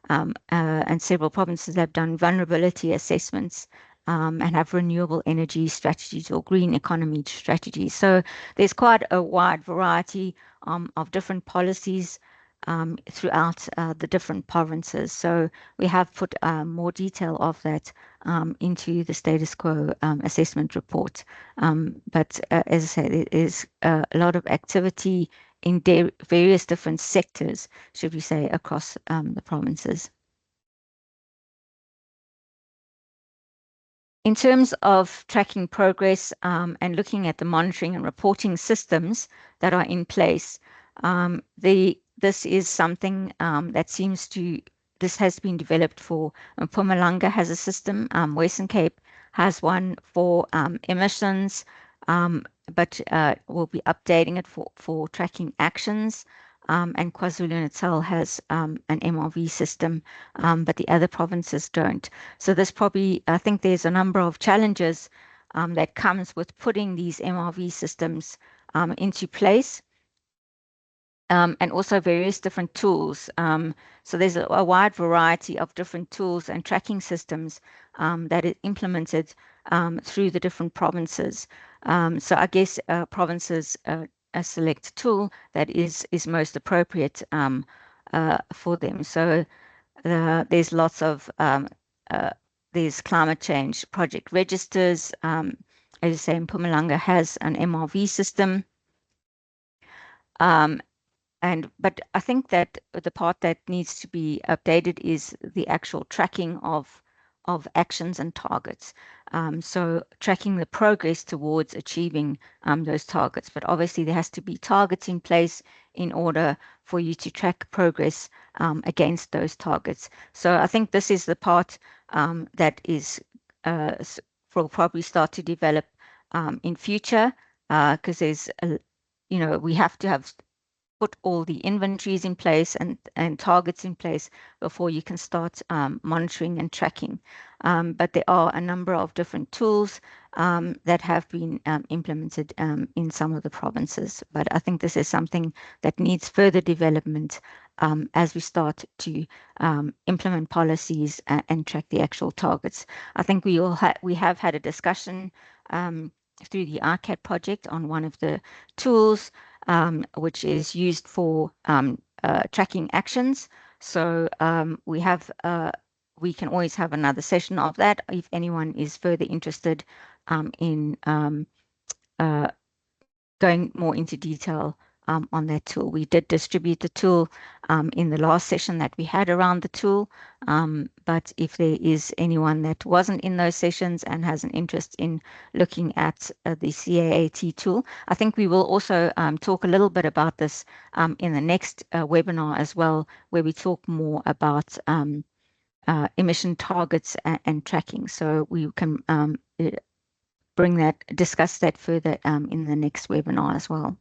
And several provinces have done vulnerability assessments and have renewable energy strategies or green economy strategies. So there's quite a wide variety of different policies throughout the different provinces. So we have put more detail of that into the status quo assessment report. But as I said, there is a lot of activity in various different sectors, should we say, across the provinces. In terms of tracking progress and looking at the monitoring and reporting systems that are in place, this is something this has been developed for Mpumalanga has a system, Western Cape has one for emissions, but we'll be updating it for tracking actions. And KwaZulu-Natal has an MRV system, but the other provinces don't. So I think there's a number of challenges that comes with putting these MRV systems into place. And also various different tools. So there's a wide variety of different tools and tracking systems that is implemented through the different provinces. So I guess provinces select a tool that is most appropriate for them. So there's lots of there's climate change project registers. As I say, Mpumalanga has an MRV system. But I think that the part that needs to be updated is the actual tracking of actions and targets. So tracking the progress towards achieving those targets. But obviously there has to be targets in place in order for you to track progress against those targets. So I think this is the part that is will probably start to develop in future because there's we have to have put all the inventories in place and targets in place before you can start monitoring and tracking. But there are a number of different tools that have been implemented in some of the provinces. But I think this is something that needs further development as we start to implement policies and track the actual targets. I think we have had a discussion through the ICAT project on one of the tools which is used for tracking actions. So we can always have another session of that if anyone is further interested in going more into detail on that tool. We did distribute the tool in the last session that we had around the tool. But if there is anyone that wasn't in those sessions and has an interest in looking at the CAAT tool, I think we will also talk a little bit about this in the next webinar as well, where we talk more about emission targets and tracking. So we can discuss that further in the next webinar as well.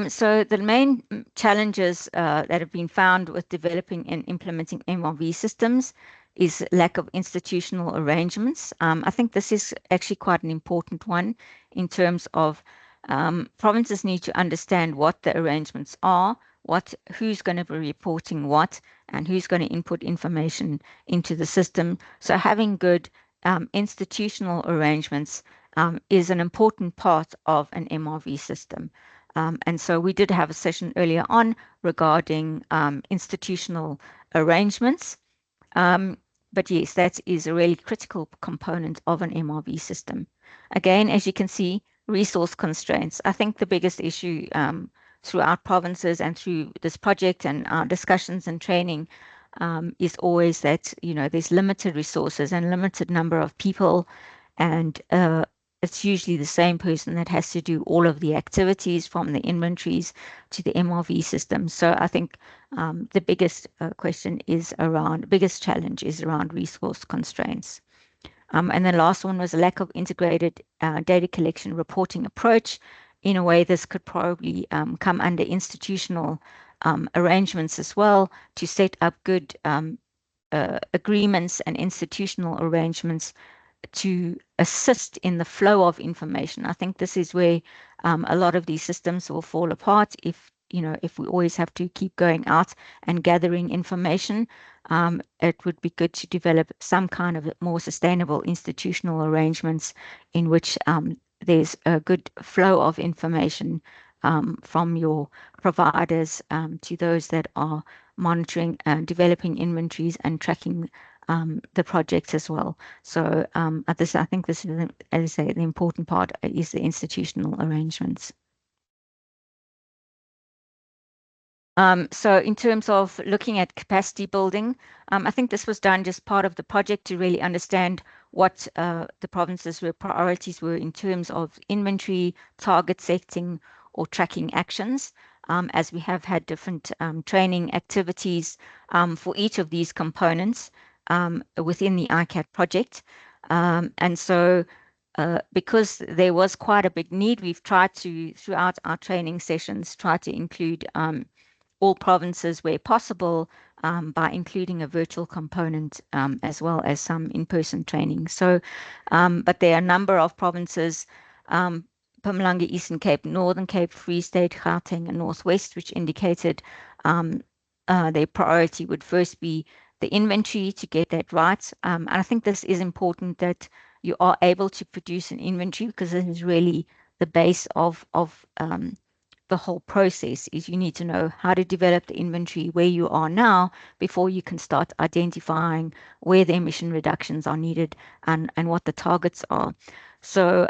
So the main challenges that have been found with developing and implementing MRV systems is lack of institutional arrangements. I think this is actually quite an important one in terms of provinces need to understand what the arrangements are, who's going to be reporting what, and who's going to input information into the system. So having good institutional arrangements is an important part of an MRV system. And so we did have a session earlier on regarding institutional arrangements. But yes, that is a really critical component of an MRV system. Again, as you can see, resource constraints. I think the biggest issue throughout provinces and through this project and our discussions and training is always that, there's limited resources and limited number of people, and it's usually the same person that has to do all of the activities from the inventories to the MRV system. So I think the biggest biggest challenge is around resource constraints. And the last one was a lack of integrated data collection reporting approach. In a way, this could probably come under institutional arrangements as well to set up good agreements and institutional arrangements to assist in the flow of information. I think this is where a lot of these systems will fall apart if we always have to keep going out and gathering information. It would be good to develop some kind of more sustainable institutional arrangements in which there's a good flow of information from your providers to those that are monitoring and developing inventories and tracking the projects as well. So I think this is, as I say, the important part is the institutional arrangements. So in terms of looking at capacity building, I think this was done just part of the project to really understand what the provinces' priorities were in terms of inventory, target setting, or tracking actions, as we have had different training activities for each of these components within the ICAT project. And so because there was quite a big need, we've tried to, throughout our training sessions, try to include all provinces where possible by including a virtual component as well as some in-person training. So, but there are a number of provinces, Mpumalanga, Eastern Cape, Northern Cape, Free State, Gauteng, and Northwest, which indicated their priority would first be the inventory to get that right. And I think this is important that you are able to produce an inventory, because this is really the base of the whole process. Is you need to know how to develop the inventory where you are now before you can start identifying where the emission reductions are needed and what the targets are. So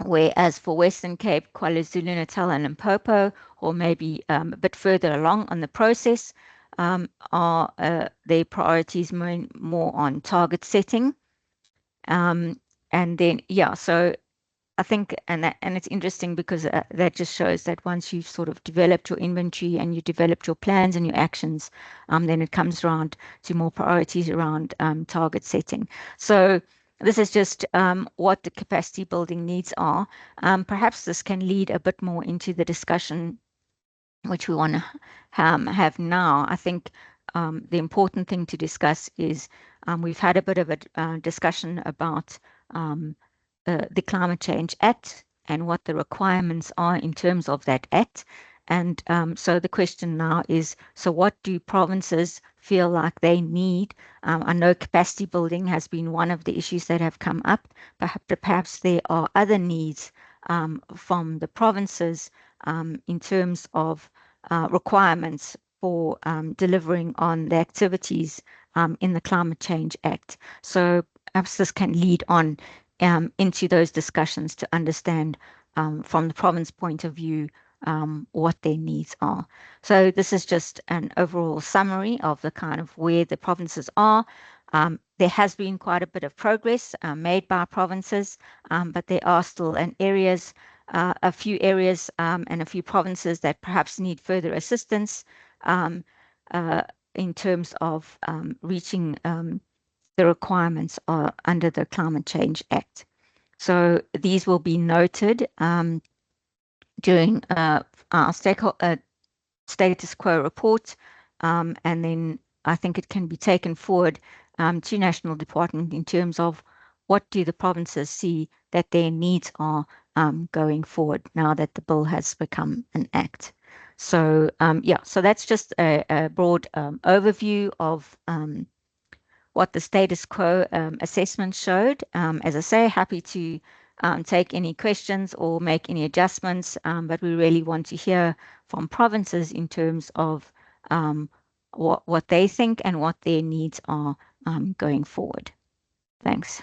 whereas for Western Cape, KwaZulu-Natal and Limpopo, or maybe a bit further along on the process, are their priorities more on target setting. And then, yeah, so I think, and it's interesting because that just shows that once you've sort of developed your inventory and you developed your plans and your actions, then it comes around to more priorities around target setting. So this is just what the capacity building needs are. Perhaps this can lead a bit more into the discussion which we want to have now. I think the important thing to discuss is we've had a bit of a discussion about the Climate Change Act and what the requirements are in terms of that act. And so the question now is, so what do provinces feel like they need? I know capacity building has been one of the issues that have come up. Perhaps there are other needs from the provinces in terms of requirements for delivering on the activities in the Climate Change Act. So perhaps this can lead on into those discussions to understand from the province point of view what their needs are. So this is just an overall summary of the kind of where the provinces are. There has been quite a bit of progress made by provinces, but there are still a few areas and a few provinces that perhaps need further assistance in terms of reaching the requirements are under the Climate Change Act. So these will be noted during our status quo report, and then I think it can be taken forward to National Department in terms of what do the provinces see that their needs are going forward now that the bill has become an act. So yeah, so that's just a broad overview of what the status quo assessment showed. As I say, happy to take any questions or make any adjustments, but we really want to hear from provinces in terms of what they think and what their needs are going forward. Thanks.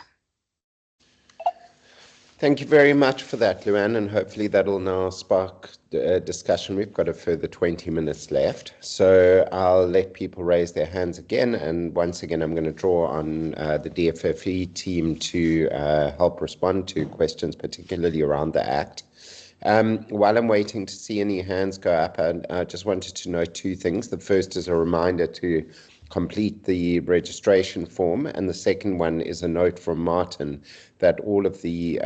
Thank you very much for that, Luann, and hopefully that'll now spark discussion. We've got a further 20 minutes left, so I'll let people raise their hands again, and once again I'm going to draw on the DFFE team to help respond to questions, particularly around the Act. While I'm waiting to see any hands go up, I just wanted to note two things. The first is a reminder to complete the registration form, and the second one is a note from Martin that all of the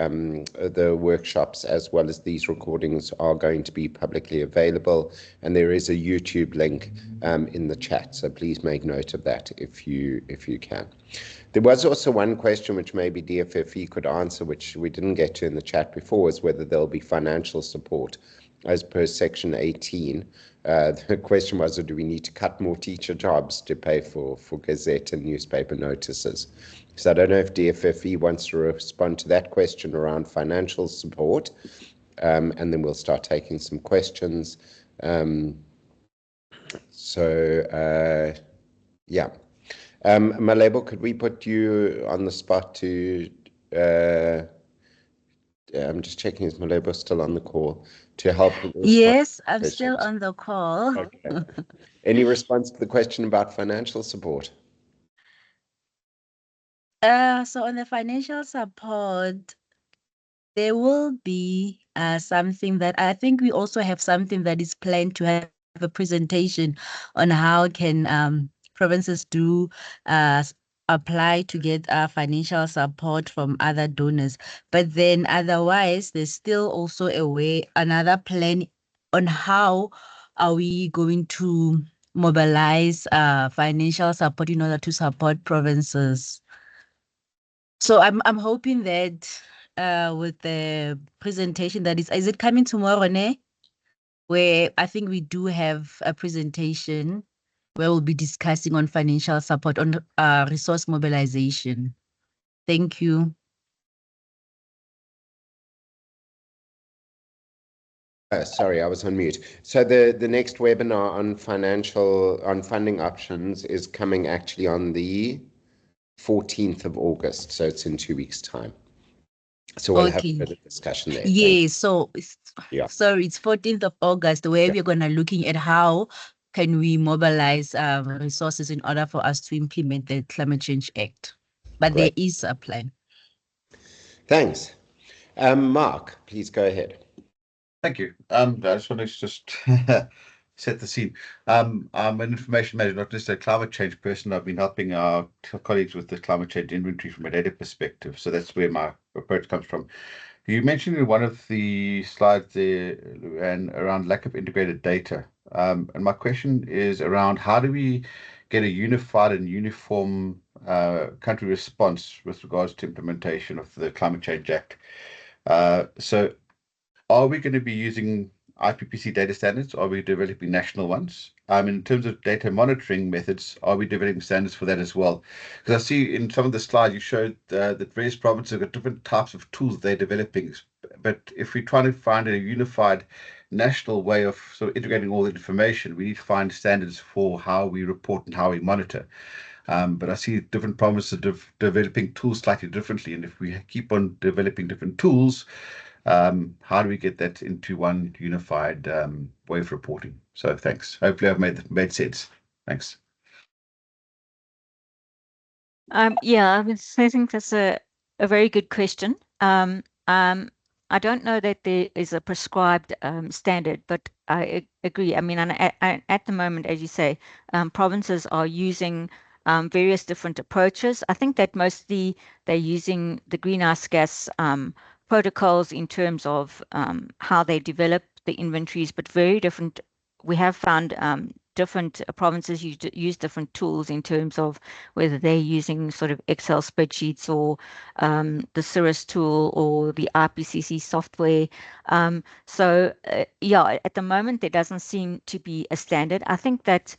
workshops as well as these recordings are going to be publicly available, and there is a YouTube link in the chat, so please make note of that if you can. There was also one question which maybe DFFE could answer, which we didn't get to in the chat before, is whether there'll be financial support as per Section 18. The question was, do we need to cut more teacher jobs to pay for Gazette and newspaper notices? So I don't know if DFFE wants to respond to that question around financial support, and then we'll start taking some questions. Yeah. Malebo, could we put you on the spot to I'm just checking, is Malebo still on the call to help with the Yes, I'm questions? still on the call. Okay. Any response to the question about financial support? So on the financial support, there will be something that I think we also have something that is planned to have a presentation on how can provinces do apply to get financial support from other donors. But then otherwise, there's still also another plan on how are we going to mobilize financial support in order to support provinces. So I'm hoping that with the presentation that is it coming tomorrow, ne? Where I think we do have a presentation where we'll be discussing on financial support on resource mobilization. Thank you. Sorry, I was on mute. So the next webinar on funding options is coming actually on the 14th of August. So it's in 2 weeks' time. So we'll have Okay. further discussion there. Yeah, so Yeah. sorry, it's 14th of August where Yeah. we're gonna looking at how can we mobilize resources in order for us to implement the Climate Change Act. But Great. there is a plan. Thanks. Mark, please go ahead. Thank you. I just want to set the scene. I'm an information manager, not just a climate change person. I've been helping our colleagues with the climate change inventory from a data perspective. So that's where my approach comes from. You mentioned in one of the slides there, Luann, around lack of integrated data. And my question is around how do we get a unified and uniform country response with regards to implementation of the Climate Change Act? So are we going to be using IPPC data standards? Are we developing national ones? In terms of data monitoring methods, are we developing standards for that as well? Because I see in some of the slides you showed that various provinces have got different types of tools they're developing. But if we're trying to find a unified national way of sort of integrating all the information, we need to find standards for how we report and how we monitor. But I see different provinces developing tools slightly differently. And if we keep on developing different tools, how do we get that into one unified way of reporting? So thanks. Hopefully I've made sense. Thanks. Yeah, I think that's a very good question. I don't know that there is a prescribed standard, but I agree. I mean, at the moment, as you say, provinces are using various different approaches. I think that mostly they're using the greenhouse gas protocols in terms of how they develop the inventories, but very different. We have found different provinces use different tools in terms of whether they're using sort of Excel spreadsheets or the Cirrus tool or the IPCC software. So yeah, at the moment, there doesn't seem to be a standard. I think that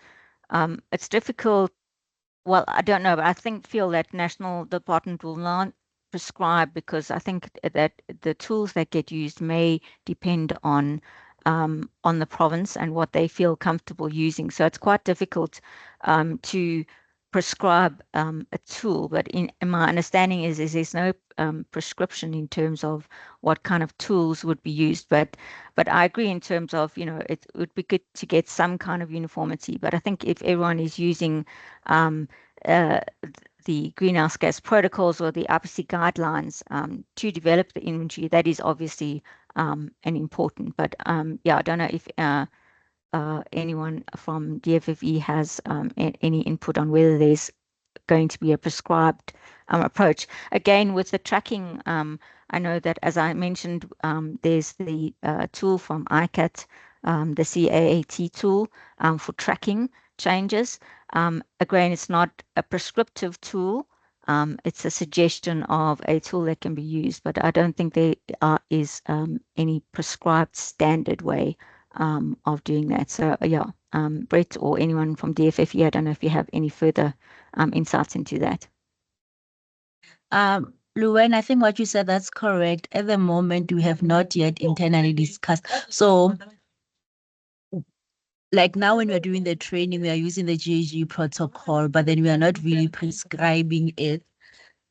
it's difficult. Well, I don't know, but feel that National Department will not prescribe because I think that the tools that get used may depend on the province and what they feel comfortable using. So it's quite difficult to prescribe a tool. But in my understanding is there's no prescription in terms of what kind of tools would be used. But I agree in terms of, it would be good to get some kind of uniformity. But I think if everyone is using the greenhouse gas protocols or the IPCC guidelines to develop the inventory, that is obviously an important. But yeah, I don't know if anyone from DFFE has any input on whether there's going to be a prescribed approach. Again, with the tracking, I know that, as I mentioned, there's the tool from ICAT, the CAAT tool for tracking changes. Again, it's not a prescriptive tool. It's a suggestion of a tool that can be used, but I don't think there is any prescribed standard way of doing that. So yeah, Brett or anyone from DFFE, I don't know if you have any further insights into that. Luann, I think what you said, that's correct. At the moment, we have not yet internally discussed. So like now when we're doing the training, we are using the GHG protocol, but then we are not really prescribing it.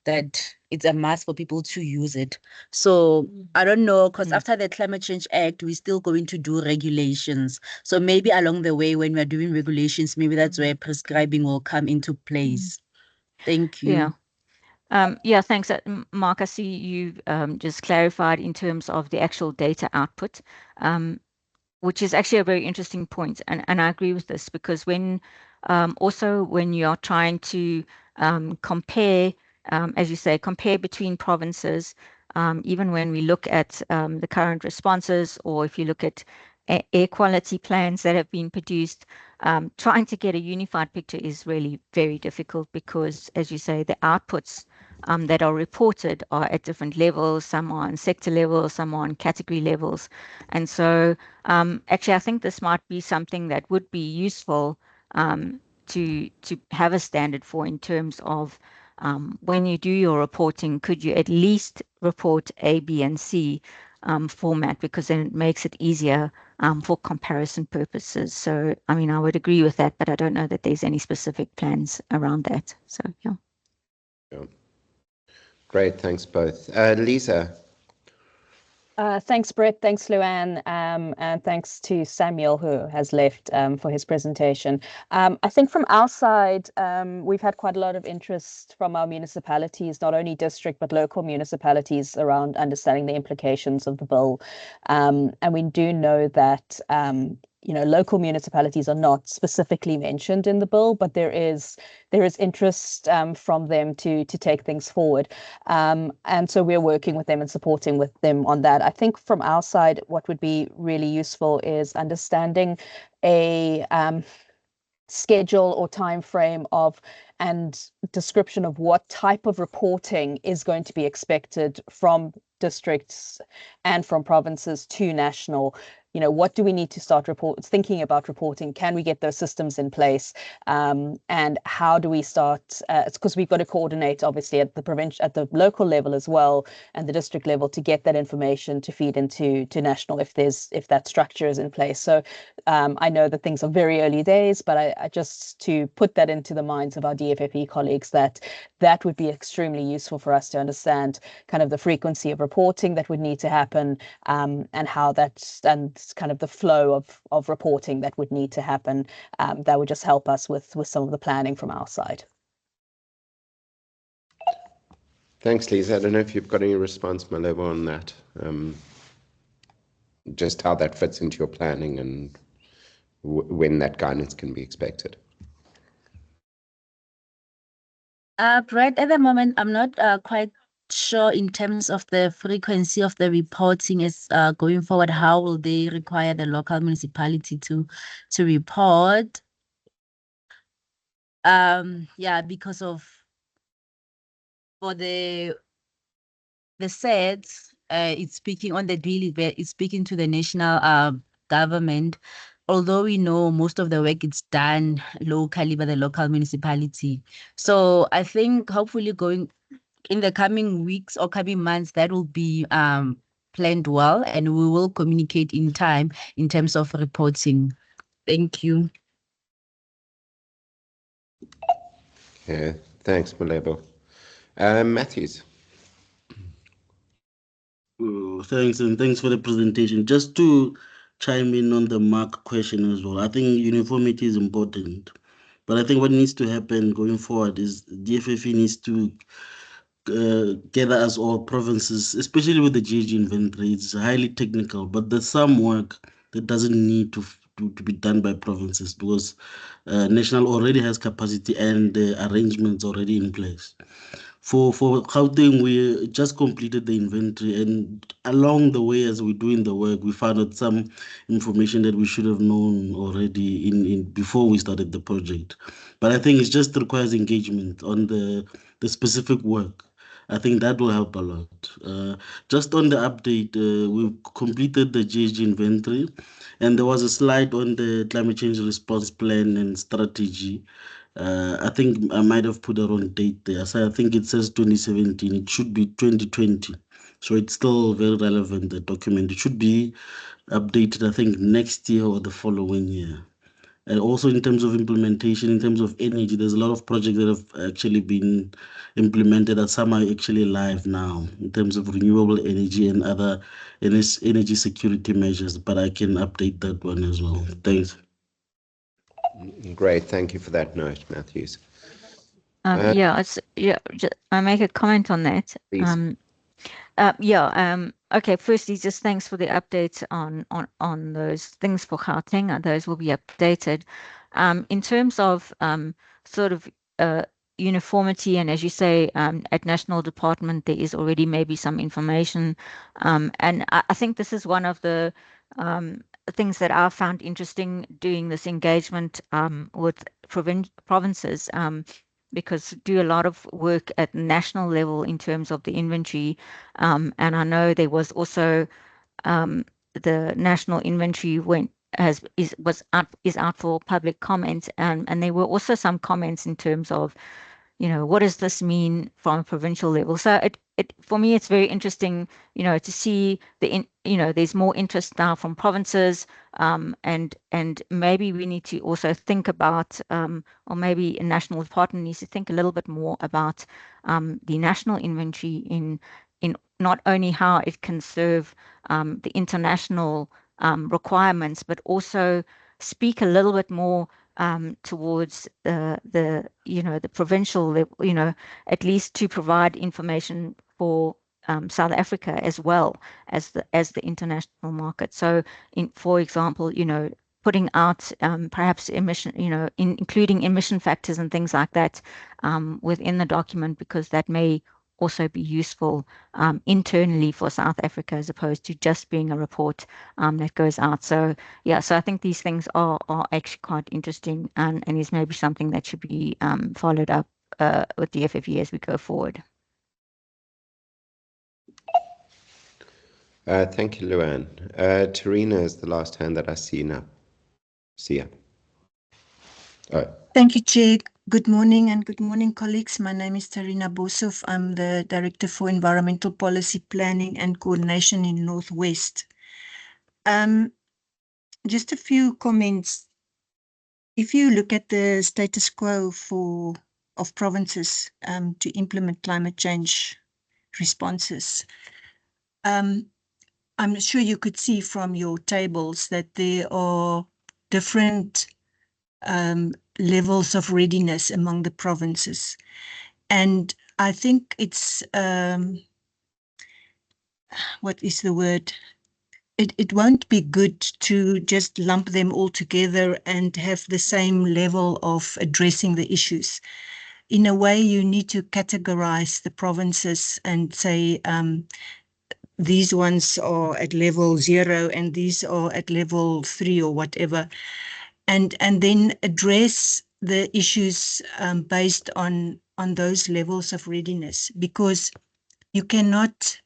that it's a must for people to use it. So I don't know, because after the Climate Change Act, we're still going to do regulations. So maybe along the way, when we're doing regulations, maybe that's where prescribing will come into place. Thank you. Yeah, thanks. Mark, I see you just clarified in terms of the actual data output, which is actually a very interesting point. And I agree with this because also when you're trying to compare, as you say, compare between provinces, even when we look at the current responses, or if you look at air quality plans that have been produced, trying to get a unified picture is really very difficult because, as you say, the outputs that are reported are at different levels. Some are on sector levels, some are on category levels. And so actually, I think this might be something that would be useful to have a standard for, in terms of when you do your reporting, could you at least report A, B, and C format, because then it makes it easier for comparison purposes. So, I mean, I would agree with that, but I don't know that there's any specific plans around that. So, yeah. Yeah. Great, thanks both. Lisa. Thanks, Brett. Thanks, Luann. And thanks to Samuel, who has left for his presentation. I think from our side, we've had quite a lot of interest from our municipalities, not only district, but local municipalities, around understanding the implications of the bill. And we do know that local municipalities are not specifically mentioned in the bill, but there is interest from them to take things forward. And so we're working with them and supporting with them on that. I think from our side, what would be really useful is understanding a schedule or time frame of and description of what type of reporting is going to be expected from districts and from provinces to national. What do we need to start thinking about reporting? Can we get those systems in place? And how do we start? It's because we've got to coordinate, obviously, at the local level as well, and the district level, to get that information to feed into national if that structure is in place. So I know that things are very early days, but I just to put that into the minds of our DFFE colleagues, that would be extremely useful for us to understand kind of the frequency of reporting that would need to happen, and how and kind of the flow of reporting that would need to happen. That would just help us with some of the planning from our side. Thanks, Lisa. I don't know if you've got any response, Malebo, on that. Just how that fits into your planning and when that guidance can be expected. Brett, at the moment, I'm not quite sure in terms of the frequency of the reporting is going forward. How will they require the local municipality to report? Yeah, because for the SEDS, it's speaking on the daily, it's speaking to the national government. Although we know most of the work is done locally by the local municipality. So I think hopefully going in the coming weeks or coming months, that will be planned well, and we will communicate in time in terms of reporting. Thank you. Yeah, thanks, Malebo. Matthews. Thanks, and thanks for the presentation. Just to chime in on the Mark question as well, I think uniformity is important. But I think what needs to happen going forward is DFFE needs to gather us all provinces, especially with the GHG inventory. It's highly technical, but there's some work that doesn't need to be done by provinces, because national already has capacity and the arrangements already in place. For Gauteng, we just completed the inventory, and along the way, as we're doing the work, we found out some information that we should have known already in before we started the project. But I think it just requires engagement on the specific work. I think that will help a lot. Just on the update, we've completed the GHG inventory, and there was a slide on the climate change response plan and strategy. I think I might have put the wrong date there. So I think it says 2017. It should be 2020. So it's still very relevant, the document. It should be updated, I think, next year or the following year. And also in terms of implementation, in terms of energy, there's a lot of projects that have actually been implemented, and some are actually live now in terms of renewable energy and other energy security measures. But I can update that one as well. Thanks. Great, thank you for that note, Matthews. I make a comment on that. Please. Okay, firstly, just thanks for the updates on those things for Gauteng. Those will be updated. In terms of sort of uniformity, and as you say, at National Department, there is already maybe some information. And I think this is one of the things that I found interesting doing this engagement with provinces. Because do a lot of work at national level in terms of the inventory. And I know there was also the national inventory is out for public comment, and there were also some comments in terms of, what does this mean from a provincial level? So for me, it's very interesting, to see there's more interest now from provinces, and maybe we need to also think about, or maybe a national department needs to think a little bit more about the national inventory in not only how it can serve the international requirements, but also speak a little bit more towards the provincial level, at least to provide information for South Africa as well as the international market. So, for example, putting out perhaps emission, including emission factors and things like that within the document, because that may also be useful internally for South Africa, as opposed to just being a report that goes out. So so I think these things are actually quite interesting, and is maybe something that should be followed up with the FFE as we go forward. Thank you, Luann. Tarina is the last hand that I see now. See ya. Thank you, Chair. Good morning, and good morning, colleagues. My name is Tarina Boshoff. I'm the Director for Environmental Policy Planning and Coordination in Northwest. Just a few comments. If you look at the status quo of provinces to implement climate change responses, I'm sure you could see from your tables that there are different levels of readiness among the provinces. And I think it's, what is the word? It won't be good to just lump them all together and have the same level of addressing the issues. In a way, you need to categorize the provinces and say, these ones are at level 0 and these are at level 3 or whatever. And then address the issues based on those levels of readiness, because you cannot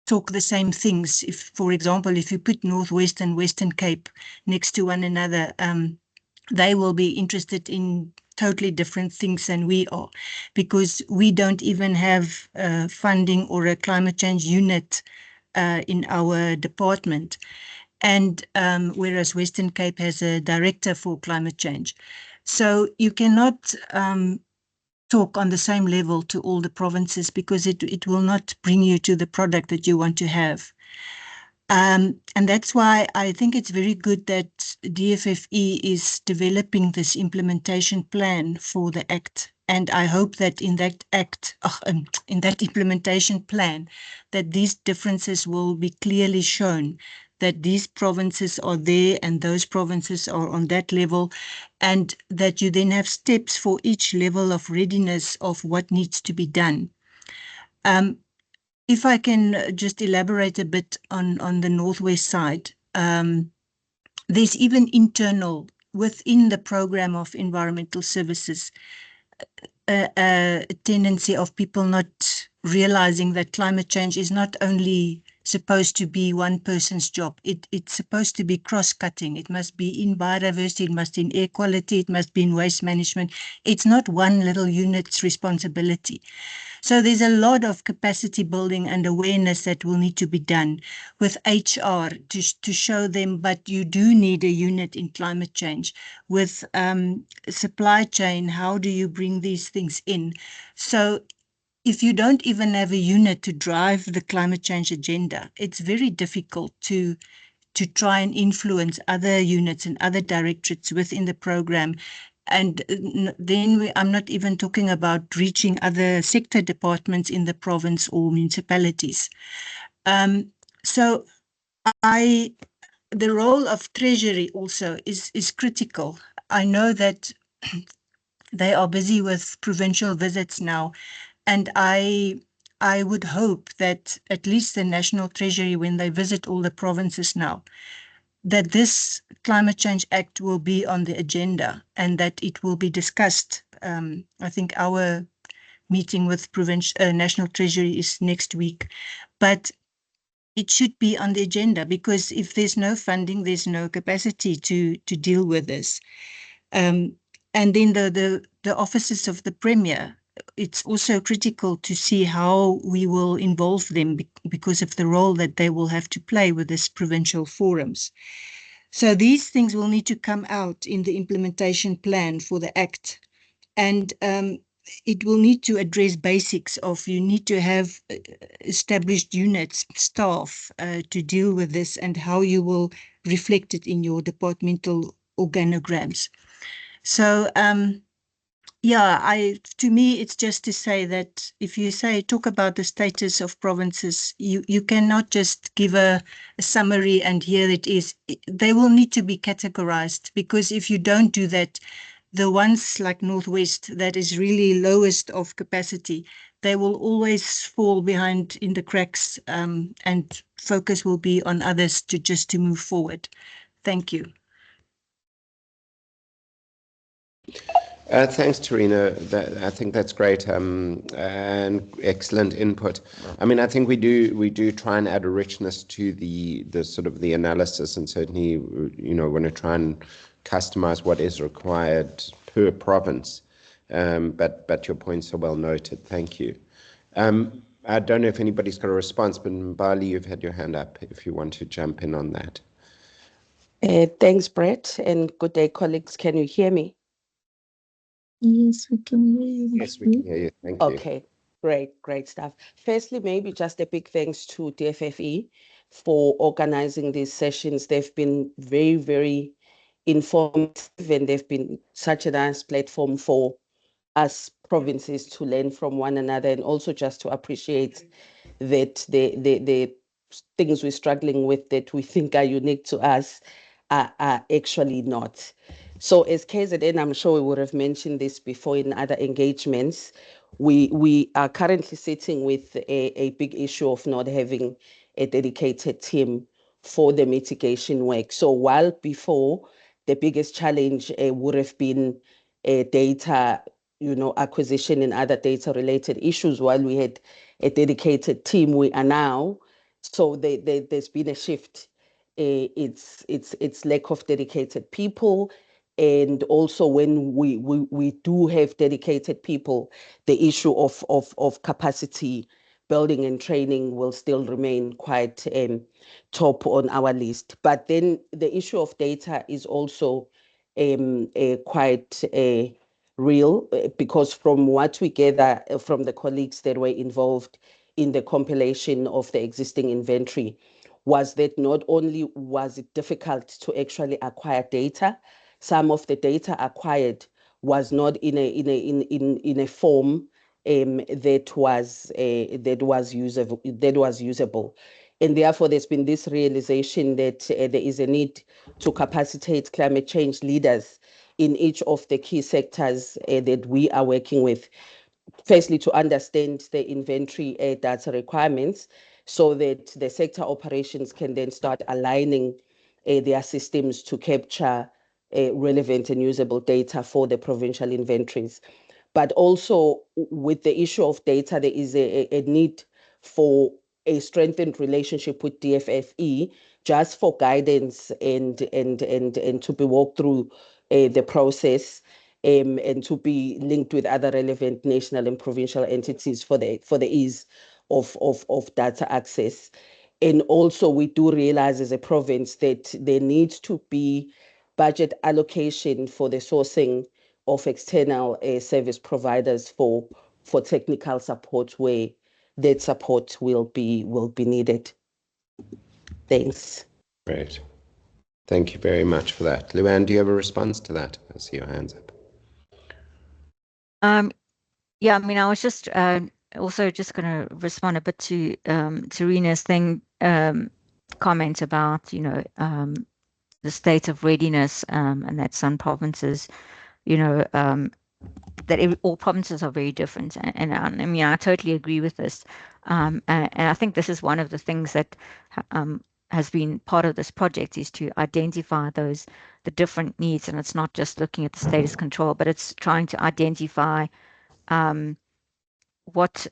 talk the same things. If, for example, if you put Northwest and Western Cape next to one another, they will be interested in totally different things than we are, because we don't even have funding or a climate change unit in our department. And whereas Western Cape has a director for climate change. So you cannot talk on the same level to all the provinces, because it will not bring you to the product that you want to have. And that's why I think it's very good that DFFE is developing this implementation plan for the Act. And I hope that in that Act, in that implementation plan, that these differences will be clearly shown, that these provinces are there and those provinces are on that level, and that you then have steps for each level of readiness of what needs to be done. If I can just elaborate a bit on the Northwest side, there's even internal, within the program of environmental services, a tendency of people not realizing that climate change is not only supposed to be one person's job. It's supposed to be cross-cutting. It must be in biodiversity, it must be in air quality, it must be in waste management. It's not one little unit's responsibility. So there's a lot of capacity building and awareness that will need to be done with HR to show them, but you do need a unit in climate change. With supply chain, how do you bring these things in? So if you don't even have a unit to drive the climate change agenda, it's very difficult to try and influence other units and other directorates within the program. And then I'm not even talking about reaching other sector departments in the province or municipalities. So the role of Treasury also is critical. I know that they are busy with provincial visits now, and I would hope that at least the National Treasury, when they visit all the provinces now, that this Climate Change Act will be on the agenda and that it will be discussed. I think our meeting with National Treasury is next week, but it should be on the agenda, because if there's no funding, there's no capacity to deal with this. And then the offices of the Premier, it's also critical to see how we will involve them because of the role that they will have to play with these provincial forums. So these things will need to come out in the implementation plan for the Act. And it will need to address basics of, you need to have established units, staff to deal with this, and how you will reflect it in your departmental organograms. So yeah, to me, it's just to say that if you talk about the status of provinces, you cannot just give a summary and here it is. They will need to be categorized, because if you don't do that, the ones like Northwest that is really lowest of capacity, they will always fall behind in the cracks, and focus will be on others to move forward. Thank you. Thanks, Tarina. I think that's great, and excellent input. I mean, I think we do try and add a richness to the sort of the analysis, and certainly, want to try and customize what is required per province. But your points are well noted. Thank you. I don't know if anybody's got a response, but Mbali, you've had your hand up if you want to jump in on that. Thanks, Brett, and good day, colleagues. Can you hear me? Yes, we can hear you. Yes, we can hear you. Thank you. Okay, great stuff. Firstly, maybe just a big thanks to DFFE for organizing these sessions. They've been very, very informative, and they've been such a nice platform for us provinces to learn from one another, and also just to appreciate that the things we're struggling with that we think are unique to us are actually not. So as KZN, I'm sure we would have mentioned this before in other engagements, we are currently sitting with a big issue of not having a dedicated team for the mitigation work. So while before the biggest challenge would have been data, acquisition and other data related issues, while we had a dedicated team, we are now, so there's been a shift. It's lack of dedicated people, and also when we do have dedicated people, the issue of capacity building and training will still remain quite top on our list. But then the issue of data is also quite real, because from what we gather from the colleagues that were involved in the compilation of the existing inventory, was that not only was it difficult to actually acquire data, some of the data acquired was not in a form that was usable. And therefore, there's been this realization that there is a need to capacitate climate change leaders in each of the key sectors that we are working with. Firstly, to understand the inventory data requirements, so that the sector operations can then start aligning their systems to capture relevant and usable data for the provincial inventories. But also with the issue of data, there is a need for a strengthened relationship with DFFE just for guidance and to be walked through the process, and to be linked with other relevant national and provincial entities for the ease of data access. And also, we do realize as a province that there needs to be budget allocation for the sourcing of external service providers for technical support where that support will be needed. Thanks. Great. Thank you very much for that. Luann, do you have a response to that? I see your hands up. Yeah, I mean, I was just also just going to respond a bit to Rena's comment about, the state of readiness, and that some provinces, that all provinces are very different. And I mean, I totally agree with this. And I think this is one of the things that has been part of this project, is to identify the different needs. And it's not just looking at the status control, but it's trying to identify what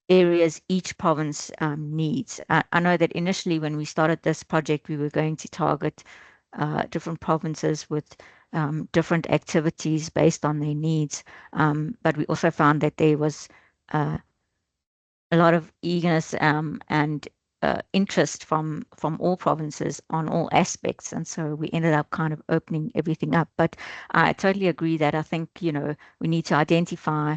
areas each province needs. I know that initially when we started this project, we were going to target different provinces with different activities based on their needs. But we also found that there was a lot of eagerness and interest from all provinces on all aspects. And so we ended up kind of opening everything up. But I totally agree that I think, we need to identify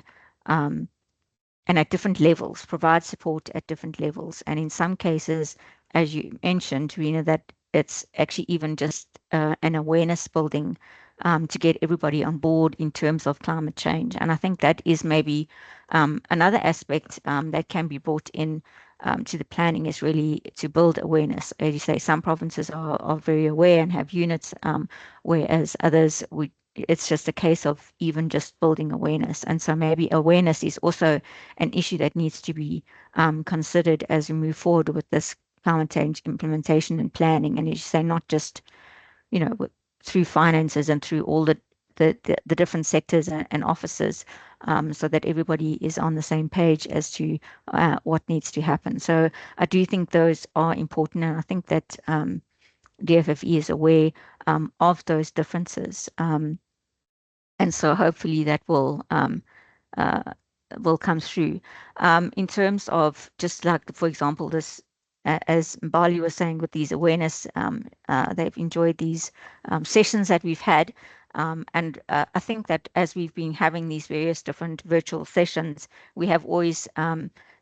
and at different levels, provide support at different levels. And in some cases, as you mentioned, Rena, that it's actually even just an awareness building to get everybody on board in terms of climate change. And I think that is maybe another aspect that can be brought in to the planning, is really to build awareness. As you say, some provinces are very aware and have units, whereas others, it's just a case of even just building awareness. And so maybe awareness is also an issue that needs to be considered as we move forward with this climate change implementation and planning. And as you say, not just, through finances and through all the different sectors and offices, so that everybody is on the same page as to what needs to happen. So I do think those are important. And I think that DFFE is aware of those differences. And so hopefully that will come through. In terms of just like, for example, this, as Mbali was saying, with these awareness, they've enjoyed these sessions that we've had. And I think that as we've been having these various different virtual sessions, we have always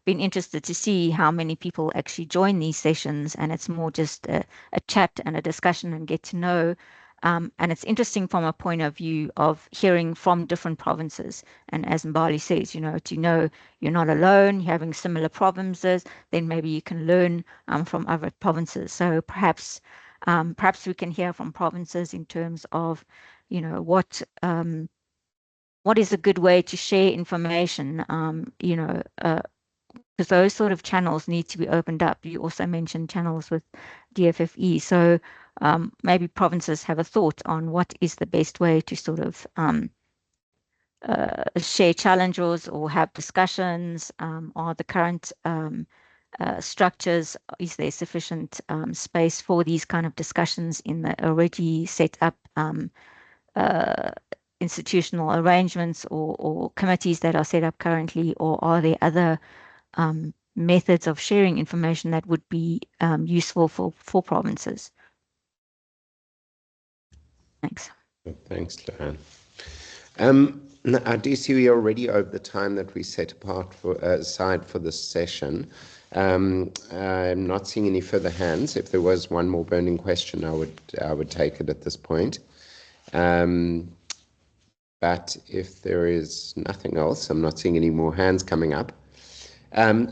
been interested to see how many people actually join these sessions. And it's more just a chat and a discussion and get to know. And it's interesting from a point of view of hearing from different provinces. And as Mbali says, to know you're not alone, you're having similar problems, then maybe you can learn from other provinces. So perhaps we can hear from provinces in terms of, what is a good way to share information, because those sort of channels need to be opened up. You also mentioned channels with DFFE. So maybe provinces have a thought on what is the best way to sort of share challenges or have discussions. Are the current structures, is there sufficient space for these kind of discussions in the already set up institutional arrangements or committees that are set up currently, or are there other methods of sharing information that would be useful for provinces? Thanks. Thanks, Luann. I do see we are already over the time that we set aside for this session. I'm not seeing any further hands. If there was one more burning question, I would take it at this point. But if there is nothing else, I'm not seeing any more hands coming up.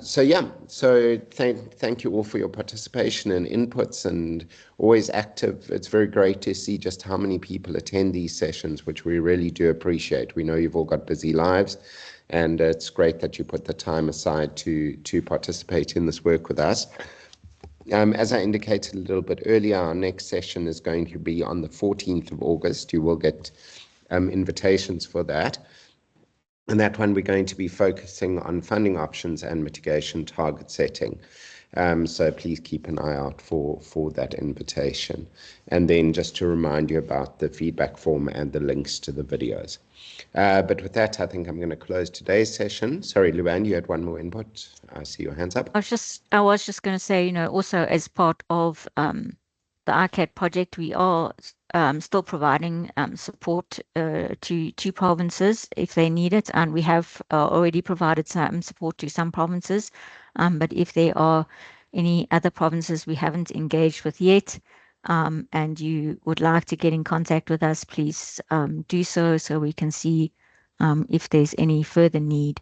So thank you all for your participation and inputs, and always active. It's very great to see just how many people attend these sessions, which we really do appreciate. We know you've all got busy lives, and it's great that you put the time aside to participate in this work with us. As I indicated a little bit earlier, our next session is going to be on the 14th of August. You will get invitations for that. And that one, we're going to be focusing on funding options and mitigation target setting. So please keep an eye out for that invitation. And then just to remind you about the feedback form and the links to the videos. But with that, I think I'm going to close today's session. Sorry, Luann, you had one more input. I see your hands up. I was just going to say, also as part of the ICAT project, we are still providing support to provinces if they need it, and we have already provided some support to some provinces. But if there are any other provinces we haven't engaged with yet, and you would like to get in contact with us, please do so we can see if there's any further need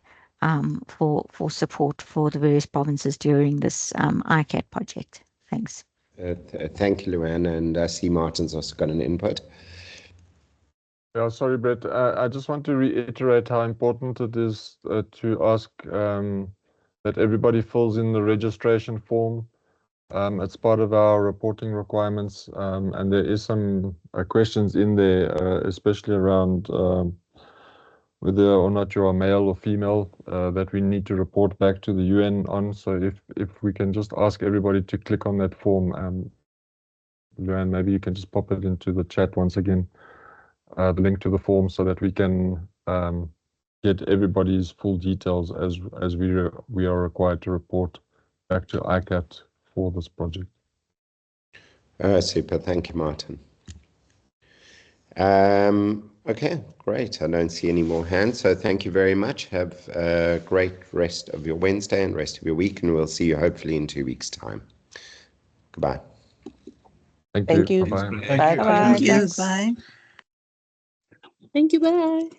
for support for the various provinces during this ICAT project. Thanks. Thank you, Luann, and I see Martin's also got an input. Yeah, sorry, Brett. I just want to reiterate how important it is to ask that everybody fills in the registration form. It's part of our reporting requirements, and there is some questions in there, especially around whether or not you are male or female, that we need to report back to the UN on. So if we can just ask everybody to click on that form, Luann, maybe you can just pop it into the chat once again, the link to the form, so that we can get everybody's full details as we are required to report back to ICAT for this project. Super, thank you, Martin. Okay, great. I don't see any more hands, so thank you very much. Have a great rest of your Wednesday and rest of your week, and we'll see you hopefully in 2 weeks' time. Goodbye. Thank you. Bye-bye. Bye. Thank you. Thanks. Bye. Thank you. Bye.